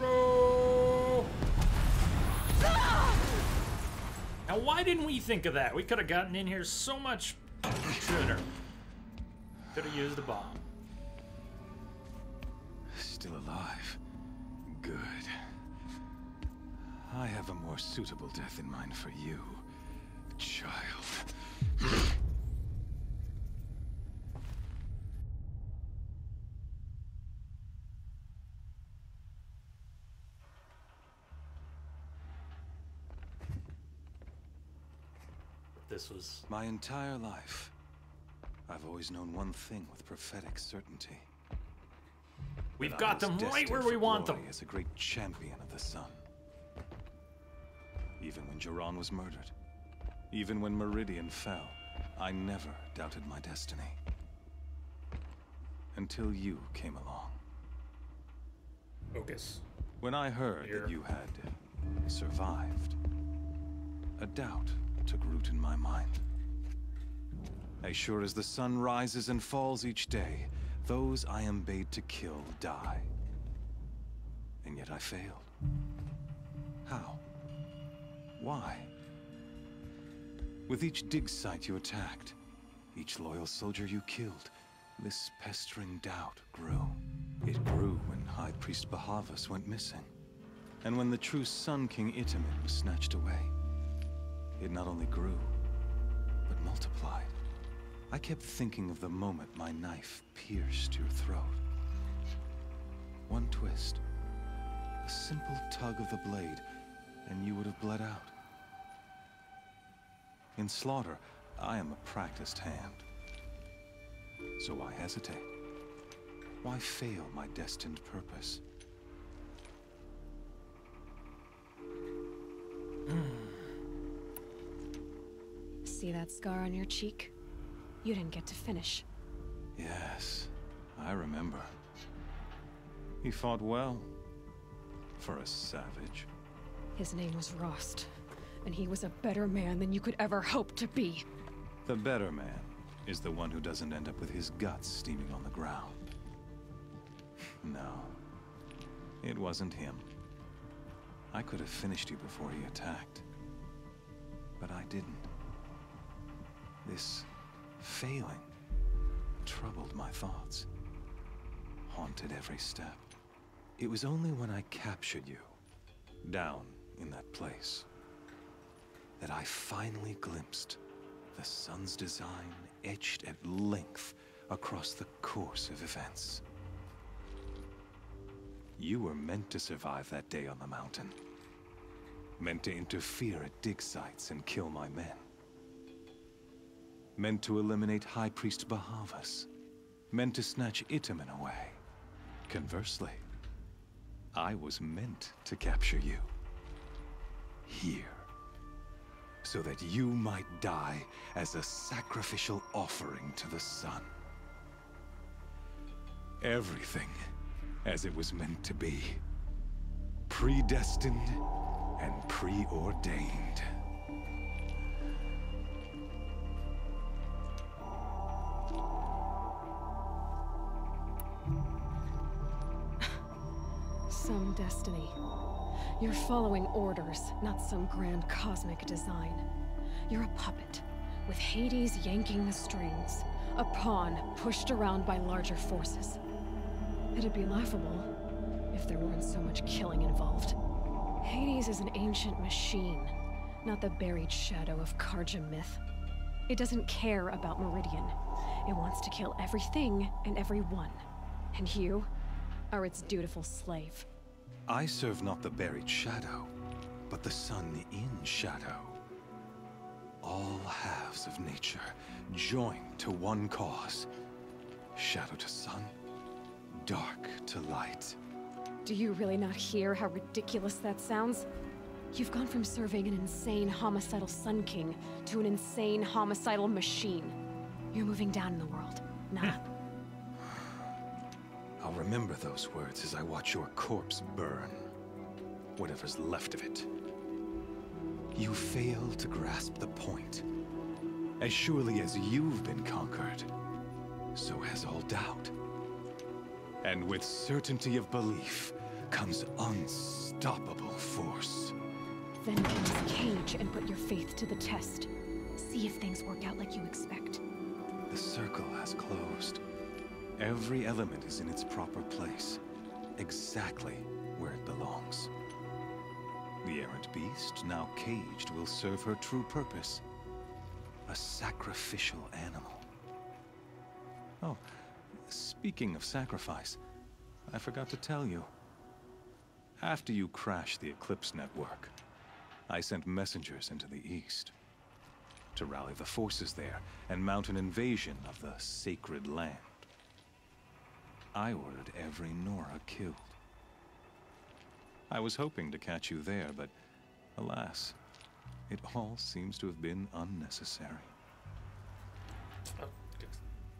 Row. Now, why didn't we think of that? We could have gotten in here so much sooner. Could have used a bomb. Still alive. Good. I have a more suitable death in mind for you, child. This was... My entire life, I've always known one thing with prophetic certainty. We've got them right where we want them. As a great champion of the sun. Even when Jiran was murdered, even when Meridian fell, I never doubted my destiny. Until you came along. Focus. When I heard that you had survived, a doubt took root in my mind. As sure as the sun rises and falls each day, those I am bade to kill die. And yet I failed. How? Why? With each dig site you attacked, each loyal soldier you killed, this pestering doubt grew. It grew when High Priest Bahavas went missing, and when the true Sun King Itamen was snatched away. It not only grew, but multiplied. I kept thinking of the moment my knife pierced your throat. One twist, a simple tug of the blade, and you would have bled out. In slaughter, I am a practiced hand. So why hesitate? Why fail my destined purpose? See that scar on your cheek? You didn't get to finish. Yes, I remember. He fought well. For a savage. His name was Rost, and he was a better man than you could ever hope to be. The better man is the one who doesn't end up with his guts steaming on the ground. No, it wasn't him. I could have finished you before he attacked. But I didn't. This failing troubled my thoughts, haunted every step. It was only when I captured you, down in that place, that I finally glimpsed the sun's design etched at length across the course of events. You were meant to survive that day on the mountain. Meant to interfere at dig sites and kill my men. Meant to eliminate High Priest Bahavas. Meant to snatch Itamen away. Conversely, I was meant to capture you. Here. So that you might die as a sacrificial offering to the sun. Everything as it was meant to be. Predestined and preordained. Some destiny. You're following orders, not some grand cosmic design. You're a puppet, with Hades yanking the strings. A pawn pushed around by larger forces. It'd be laughable if there weren't so much killing involved. Hades is an ancient machine, not the buried shadow of Karja myth. It doesn't care about Meridian. It wants to kill everything and everyone. And you are its dutiful slave. I serve not the buried shadow, but the sun in shadow. All halves of nature joined to one cause. Shadow to sun, dark to light. Do you really not hear how ridiculous that sounds? You've gone from serving an insane homicidal Sun King to an insane homicidal machine. You're moving down in the world, not up. I'll remember those words as I watch your corpse burn. Whatever's left of it. You fail to grasp the point. As surely as you've been conquered, so has all doubt. And with certainty of belief comes unstoppable force. Then get this cage and put your faith to the test. See if things work out like you expect. The circle has closed. Every element is in its proper place, exactly where it belongs. The errant beast, now caged, will serve her true purpose. A sacrificial animal. Oh, speaking of sacrifice, I forgot to tell you. After you crashed the Eclipse network, I sent messengers into the east to rally the forces there and mount an invasion of the sacred land. I ordered every Nora killed. I was hoping to catch you there, but alas, it all seems to have been unnecessary. Oh,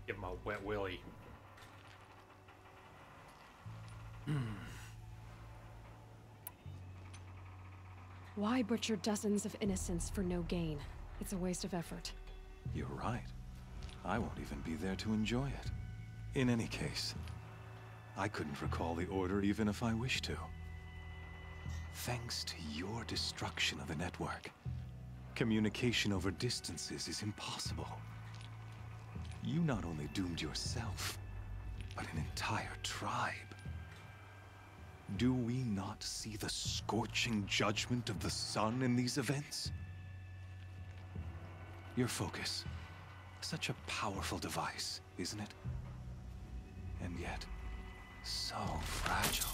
give him a wet willy. Why butcher dozens of innocents for no gain? It's a waste of effort. You're right. I won't even be there to enjoy it. In any case, I couldn't recall the order even if I wished to. Thanks to your destruction of the network, communication over distances is impossible. You not only doomed yourself, but an entire tribe. Do we not see the scorching judgment of the sun in these events? Your focus, such a powerful device, isn't it? And yet, so fragile.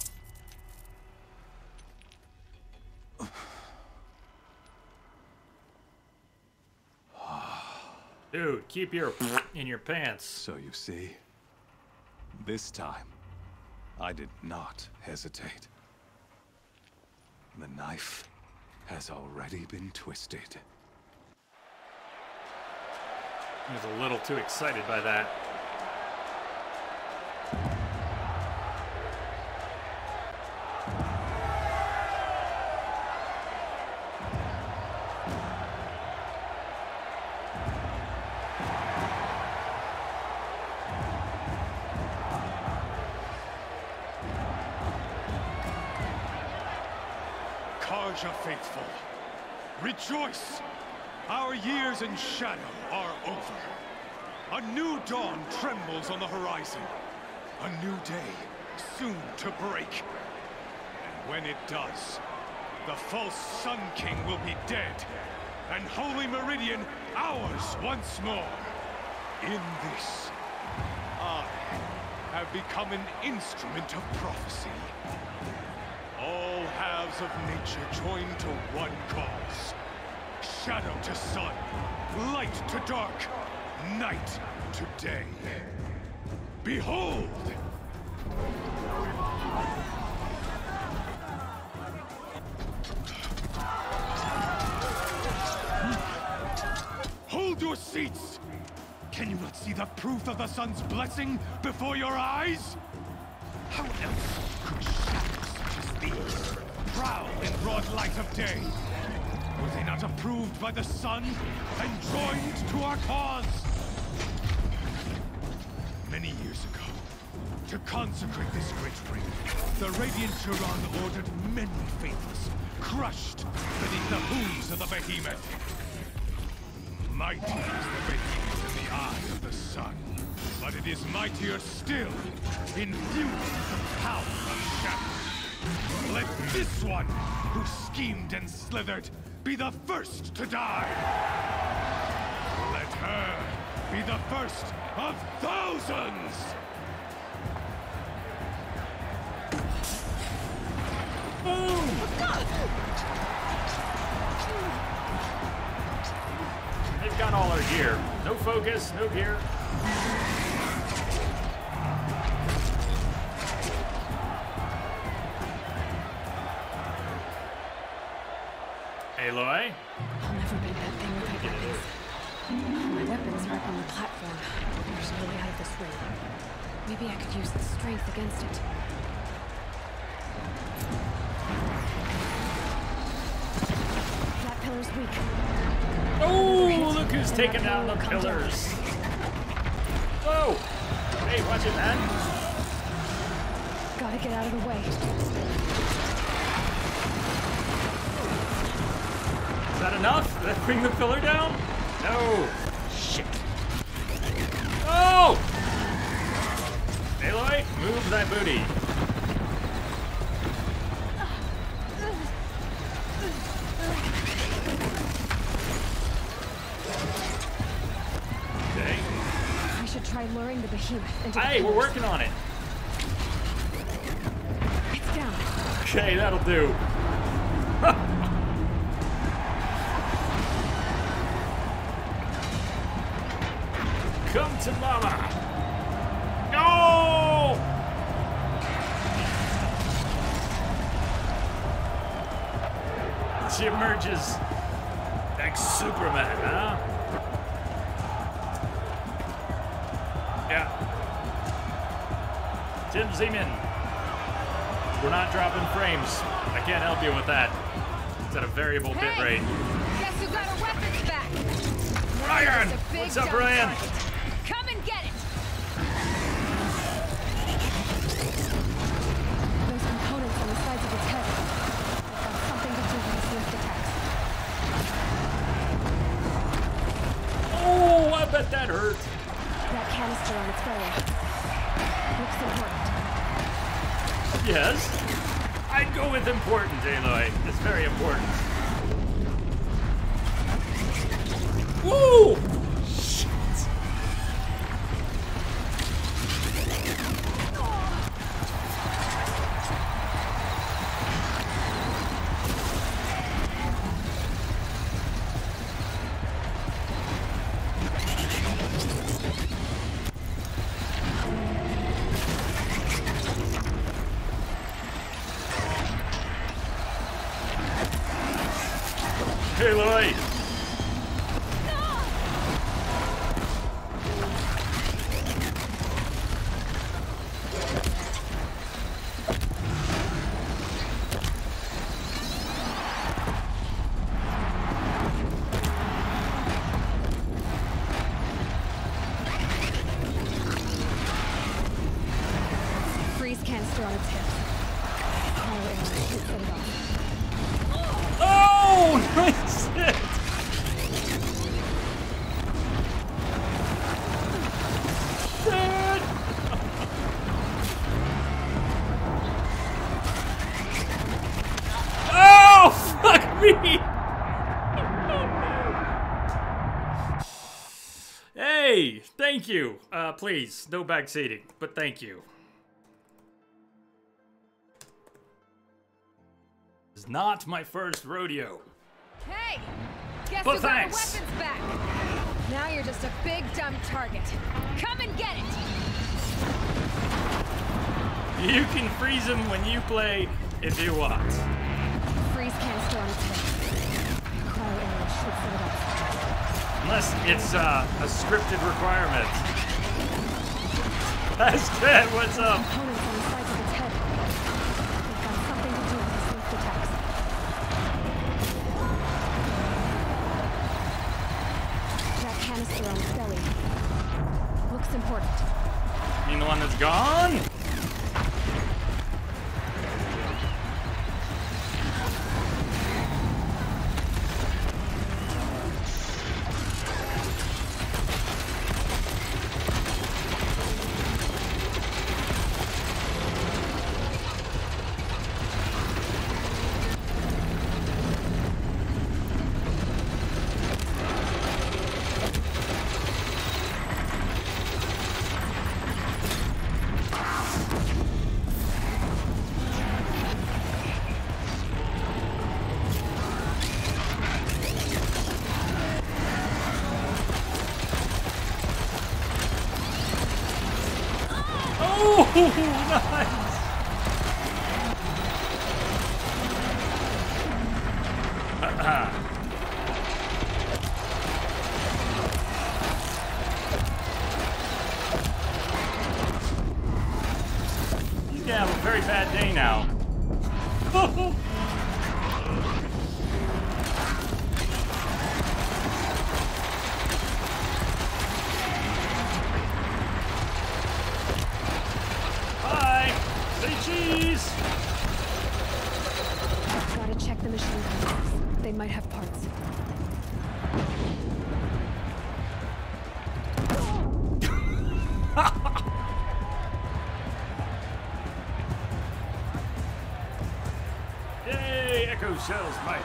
Dude, keep your in your pants. So you see, this time, I did not hesitate. The knife has already been twisted. I was a little too excited by that. Carja faithful, rejoice! Our years in shadow are over. A new dawn trembles on the horizon. A new day soon to break. And when it does, the false Sun King will be dead, and Holy Meridian ours once more. In this, I have become an instrument of prophecy. All halves of nature join to one cause. Shadow to sun, light to dark, night to day. Behold! Hold your seats! Can you not see the proof of the sun's blessing before your eyes? How else could shadows such as these prowl in broad light of day? Were they not approved by the sun and joined to our cause? Many years ago, to consecrate this great ring, the Radiant Turan ordered many faithless, crushed beneath the hooves of the behemoth. Mighty is the behemoth in the eye of the sun, but it is mightier still, infused with the power of shadow. Let this one, who schemed and slithered, be the first to die! Let her be the first of thousands! Boom! They've got all our gear. No focus, no gear. Aloy? I'll never beat that thing with my weapons. My weapons are up on the platform. There's no way out of this room. Maybe I could use the strength against it. That pillar's weak. Oh, look who's taking down the pillars. Whoa! Hey, watch it, man. Gotta get out of the way. Is that enough? Did that bring the pillar down? No. Shit. Oh! Aloy, move thy booty. by luring the behemoth into Hey, we're working on it. It's down. Okay, that'll do. Come to mama. No! She emerges like Superman, huh? Yeah. Tim Zeman. We're not dropping frames. I can't help you with that. It's at a variable bit rate. Guess who got our weapons back? Ryan! What's up, Ryan? Come and get it! Those components on the sides of its head have got something to do with its lift attacks. Oh, I bet that hurt. That canister on its belly looks important. Yes. I'd go with important, Aloy. It's very important. Woo! Shit. Aloy! Freeze canister on its hip. Oh, it set it off. Oh, nice hit! Shit! Oh, fuck me! Hey, thank you. Please, no backseating, but thank you. It's not my first rodeo. Hey! Guess But who got our thanks. weapons back? Now you're just a big dumb target. Come and get it! You can freeze him when you play if you want. Freeze canister on its head. Cryo arrow should set it off. Unless it's a scripted requirement. That's good, what's up? Components on the sides of its head. They've got something to do with its lift attacks. That canister on its belly looks important. You mean the one that's gone? Oh, nice! He's gonna have a very bad day now. Bye! Say cheese! Gotta check the machine components. They might have parts. Yay! Echo Cell's my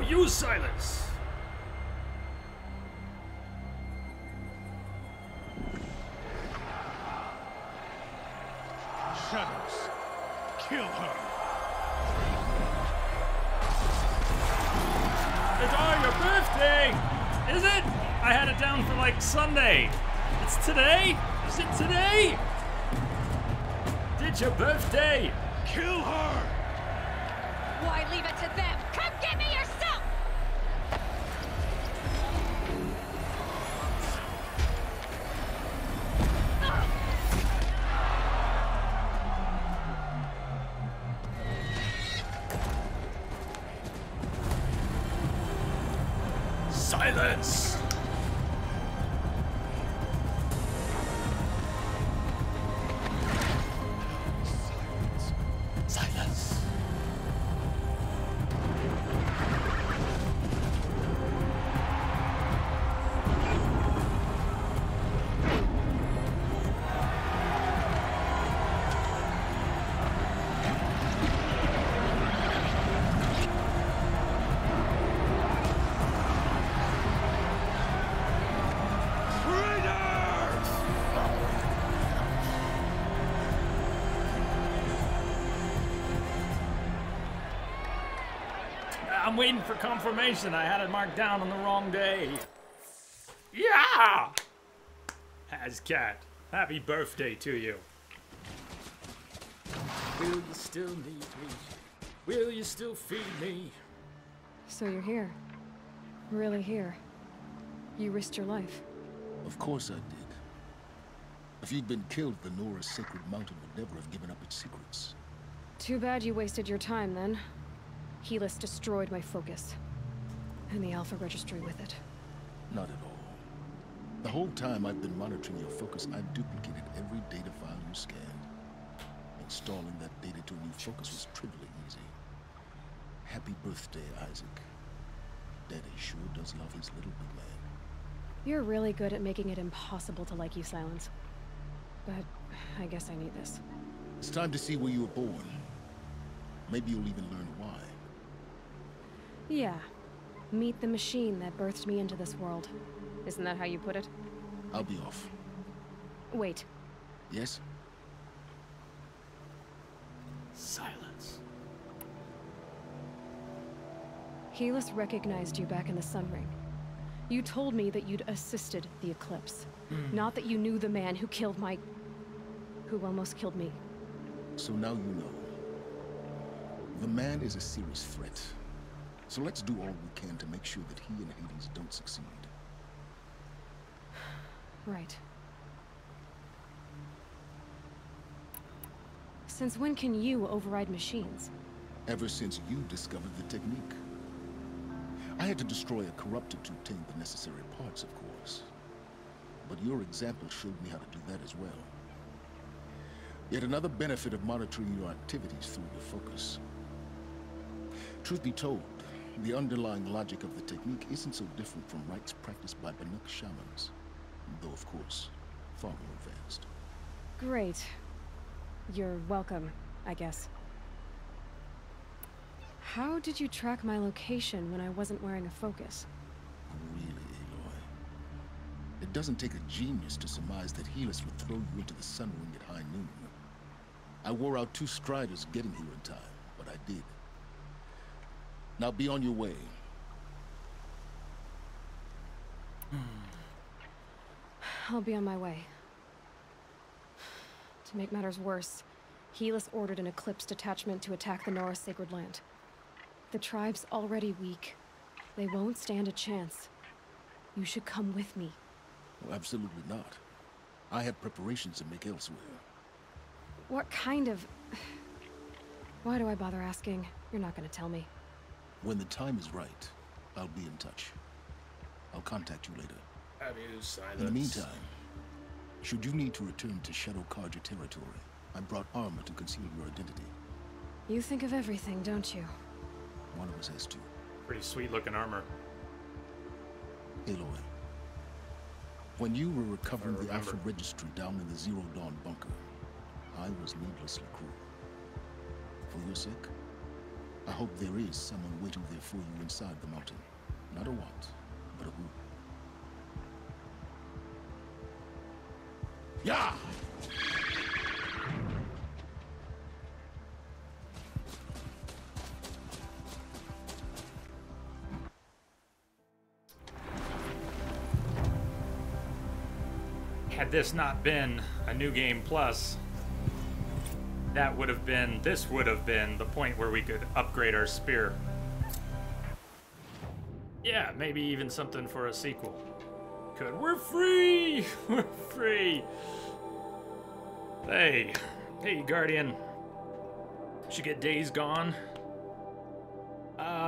use silence! Shadows, kill her. It's all your birthday! Is it? I had it down for like Sunday. It's today? Is it today? It's your birthday! Kill her! Why leave it to them? Come get me yourself! Silence! Silence. I'm waiting for confirmation. I had it marked down on the wrong day. Yeah! Hazcat, happy birthday to you. Will you still need me? Will you still feed me? So you're here. Really here. You risked your life. Of course I did. If you'd been killed, the Nora's sacred mountain would never have given up its secrets. Too bad you wasted your time, then. Helis destroyed my focus. And the Alpha Registry with it. Not at all. The whole time I've been monitoring your focus, I've duplicated every data file you scanned. Installing that data to a new focus was trivially easy. Happy birthday, Isaac. Daddy sure does love his little big man. You're really good at making it impossible to like you, Silence. But I guess I need this. It's time to see where you were born. Maybe you'll even learn why. Yeah. Meet the machine that birthed me into this world. Isn't that how you put it? I'll be off. Wait. Yes? Silence. Helis recognized you back in the Sun Ring. You told me that you'd assisted the Eclipse. Not that you knew the man who killed who almost killed me. So now you know. The man is a serious threat. So let's do all we can to make sure that he and Hades don't succeed. Right. Since when can you override machines? Ever since you discovered the technique. I had to destroy a corruptor to obtain the necessary parts, of course. But your example showed me how to do that as well. Yet another benefit of monitoring your activities through your focus. Truth be told, the underlying logic of the technique isn't so different from rites practiced by Banuk shamans, though of course, far more advanced. Great. You're welcome, I guess. How did you track my location when I wasn't wearing a focus? Really, Aloy? It doesn't take a genius to surmise that Helis would throw you into the Sun Ring at high noon. I wore out 2 striders getting here in time, but I did. Now be on your way. I'll be on my way. To make matters worse, Helis ordered an Eclipse detachment to attack the Nora Sacred Land. The tribe's already weak. They won't stand a chance. You should come with me. Well, absolutely not. I have preparations to make elsewhere. What kind of... Why do I bother asking? You're not gonna tell me. When the time is right, I'll be in touch. I'll contact you later. Have you silence? In the meantime, should you need to return to Shadow Carja territory, I brought armor to conceal your identity. You think of everything, don't you? One of us has to. Pretty sweet looking armor. Aloy, when you were recovering the Alpha Registry down in the Zero Dawn bunker, I was needlessly cruel. For your sake, I hope there is someone waiting there for you inside the mountain. Not a what, but a who. Yeah! Had this not been a New Game Plus, this would have been the point where we could upgrade our spear. Yeah, maybe even something for a sequel. We're free! We're free! Hey, Guardian. Should get Days Gone.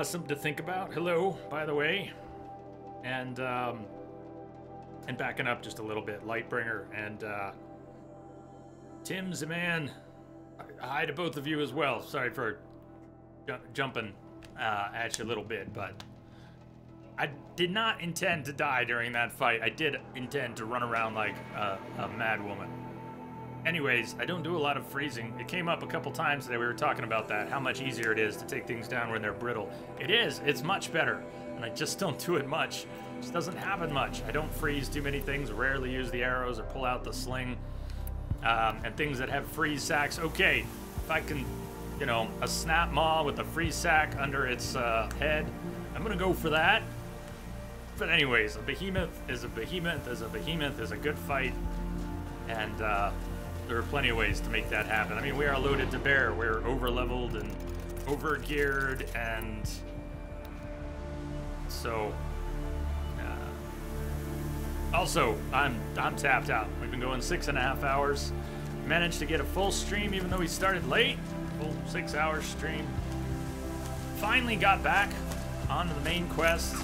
Something to think about. Hello, by the way. And backing up just a little bit, Lightbringer and Tim Zaman. Hi to both of you as well. Sorry for jumping at you a little bit, but I did not intend to die during that fight. I did intend to run around like a mad woman. Anyways, I don't do a lot of freezing. It came up a couple times today. We were talking about that, how much easier it is to take things down when they're brittle. It is. It's much better, and I just don't do it much. It just doesn't happen much. I don't freeze too many things, rarely use the arrows or pull out the sling. And things that have freeze sacks. Okay, if I can, you know, a snap maw with a freeze sack under its head, I'm gonna go for that. But anyways, a behemoth is a behemoth is a behemoth is a good fight, and there are plenty of ways to make that happen. I mean, we are loaded to bear. We're over-leveled and over-geared, and so also I'm tapped out. We've been going 6.5 hours. Managed to get a full stream even though we started late. Full 6-hour stream. Finally got back onto the main quest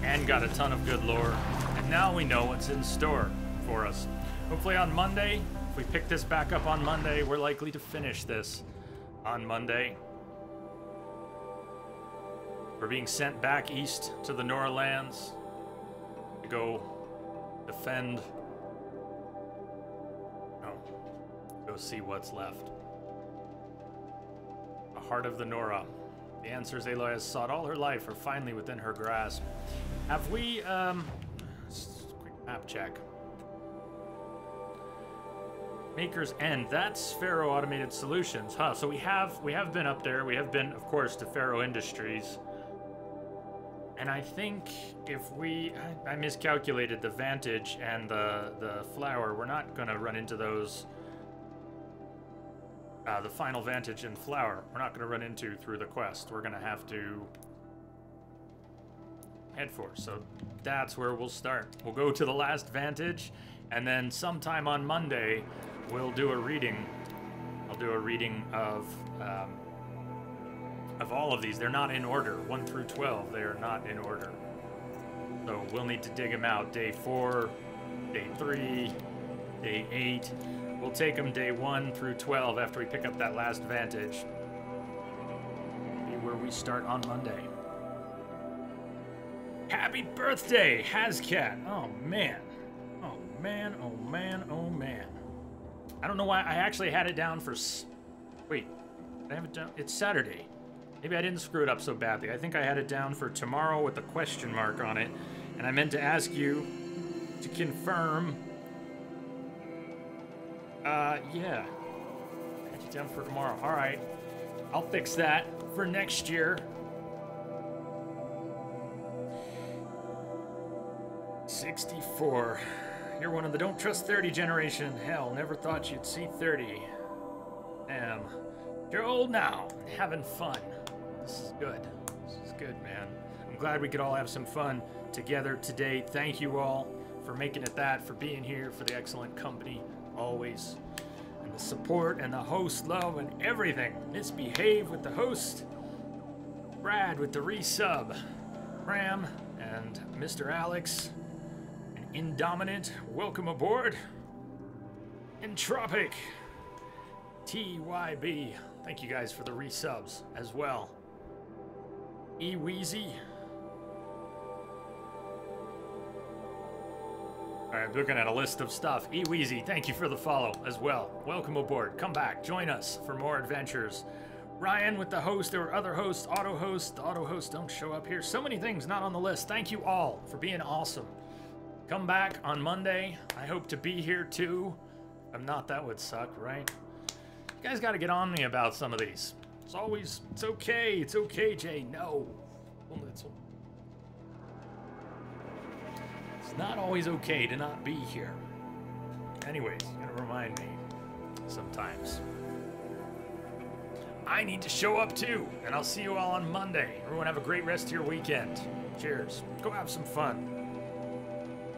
and got a ton of good lore. And now we know what's in store for us. Hopefully on Monday, if we pick this back up on Monday, we're likely to finish this on Monday. We're being sent back east to the Norlands to go defend. Go see what's left. The heart of the Nora. The answers Aloy has sought all her life are finally within her grasp. Have we, quick map check. Maker's End. That's Faro Automated Solutions, huh? So we have been up there. We have been, of course, to Faro Industries. And I think if I miscalculated the Vantage and the Flower. We're not gonna run into those. The final Vantage and Flower, we're not going to run into through the quest. We're going to have to head for. So that's where we'll start. We'll go to the last Vantage, and then sometime on Monday, we'll do a reading. I'll do a reading of all of these. They're not in order. 1 through 12, they are not in order. So we'll need to dig them out. Day 4, Day 3, Day 8. We'll take them day 1 through 12 after we pick up that last Vantage. Be where we start on Monday. Happy birthday, Hazcat! Oh man. Oh man, oh man, oh man. I don't know why I actually had it down for... Wait, did I have it down? It's Saturday. Maybe I didn't screw it up so badly. I think I had it down for tomorrow with a question mark on it. And I meant to ask you to confirm... yeah. I had you down for tomorrow. All right. I'll fix that for next year. 64. You're one of the don't trust 30 generation. Hell, never thought you'd see 30. Damn. You're old now and having fun. This is good. This is good, man. I'm glad we could all have some fun together today. Thank you all for making it that, for being here, for the excellent company. Always. And the support and the host love and everything. Misbehave with the host. Brad with the resub. Ram and Mr. Alex. And Indominant, welcome aboard. Entropic. TYB. Thank you guys for the resubs as well. E-Weezy. Alright, looking at a list of stuff. E-Weezy, thank you for the follow as well. Welcome aboard. Come back. Join us for more adventures Ryan with the host. There were other hosts, auto hosts. The auto hosts don't show up here. So many things not on the list. Thank you all for being awesome. Come back on Monday. I hope to be here too. If I'm not, that would suck, right? You guys got to get on me about some of these. It's okay. It's okay, Jay. No. It's not always okay to not be here. Anyways, you gotta remind me sometimes. I need to show up too, and I'll see you all on Monday. Everyone have a great rest of your weekend. Cheers. Go have some fun.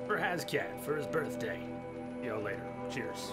For Hazcat, for his birthday. See y'all later. Cheers.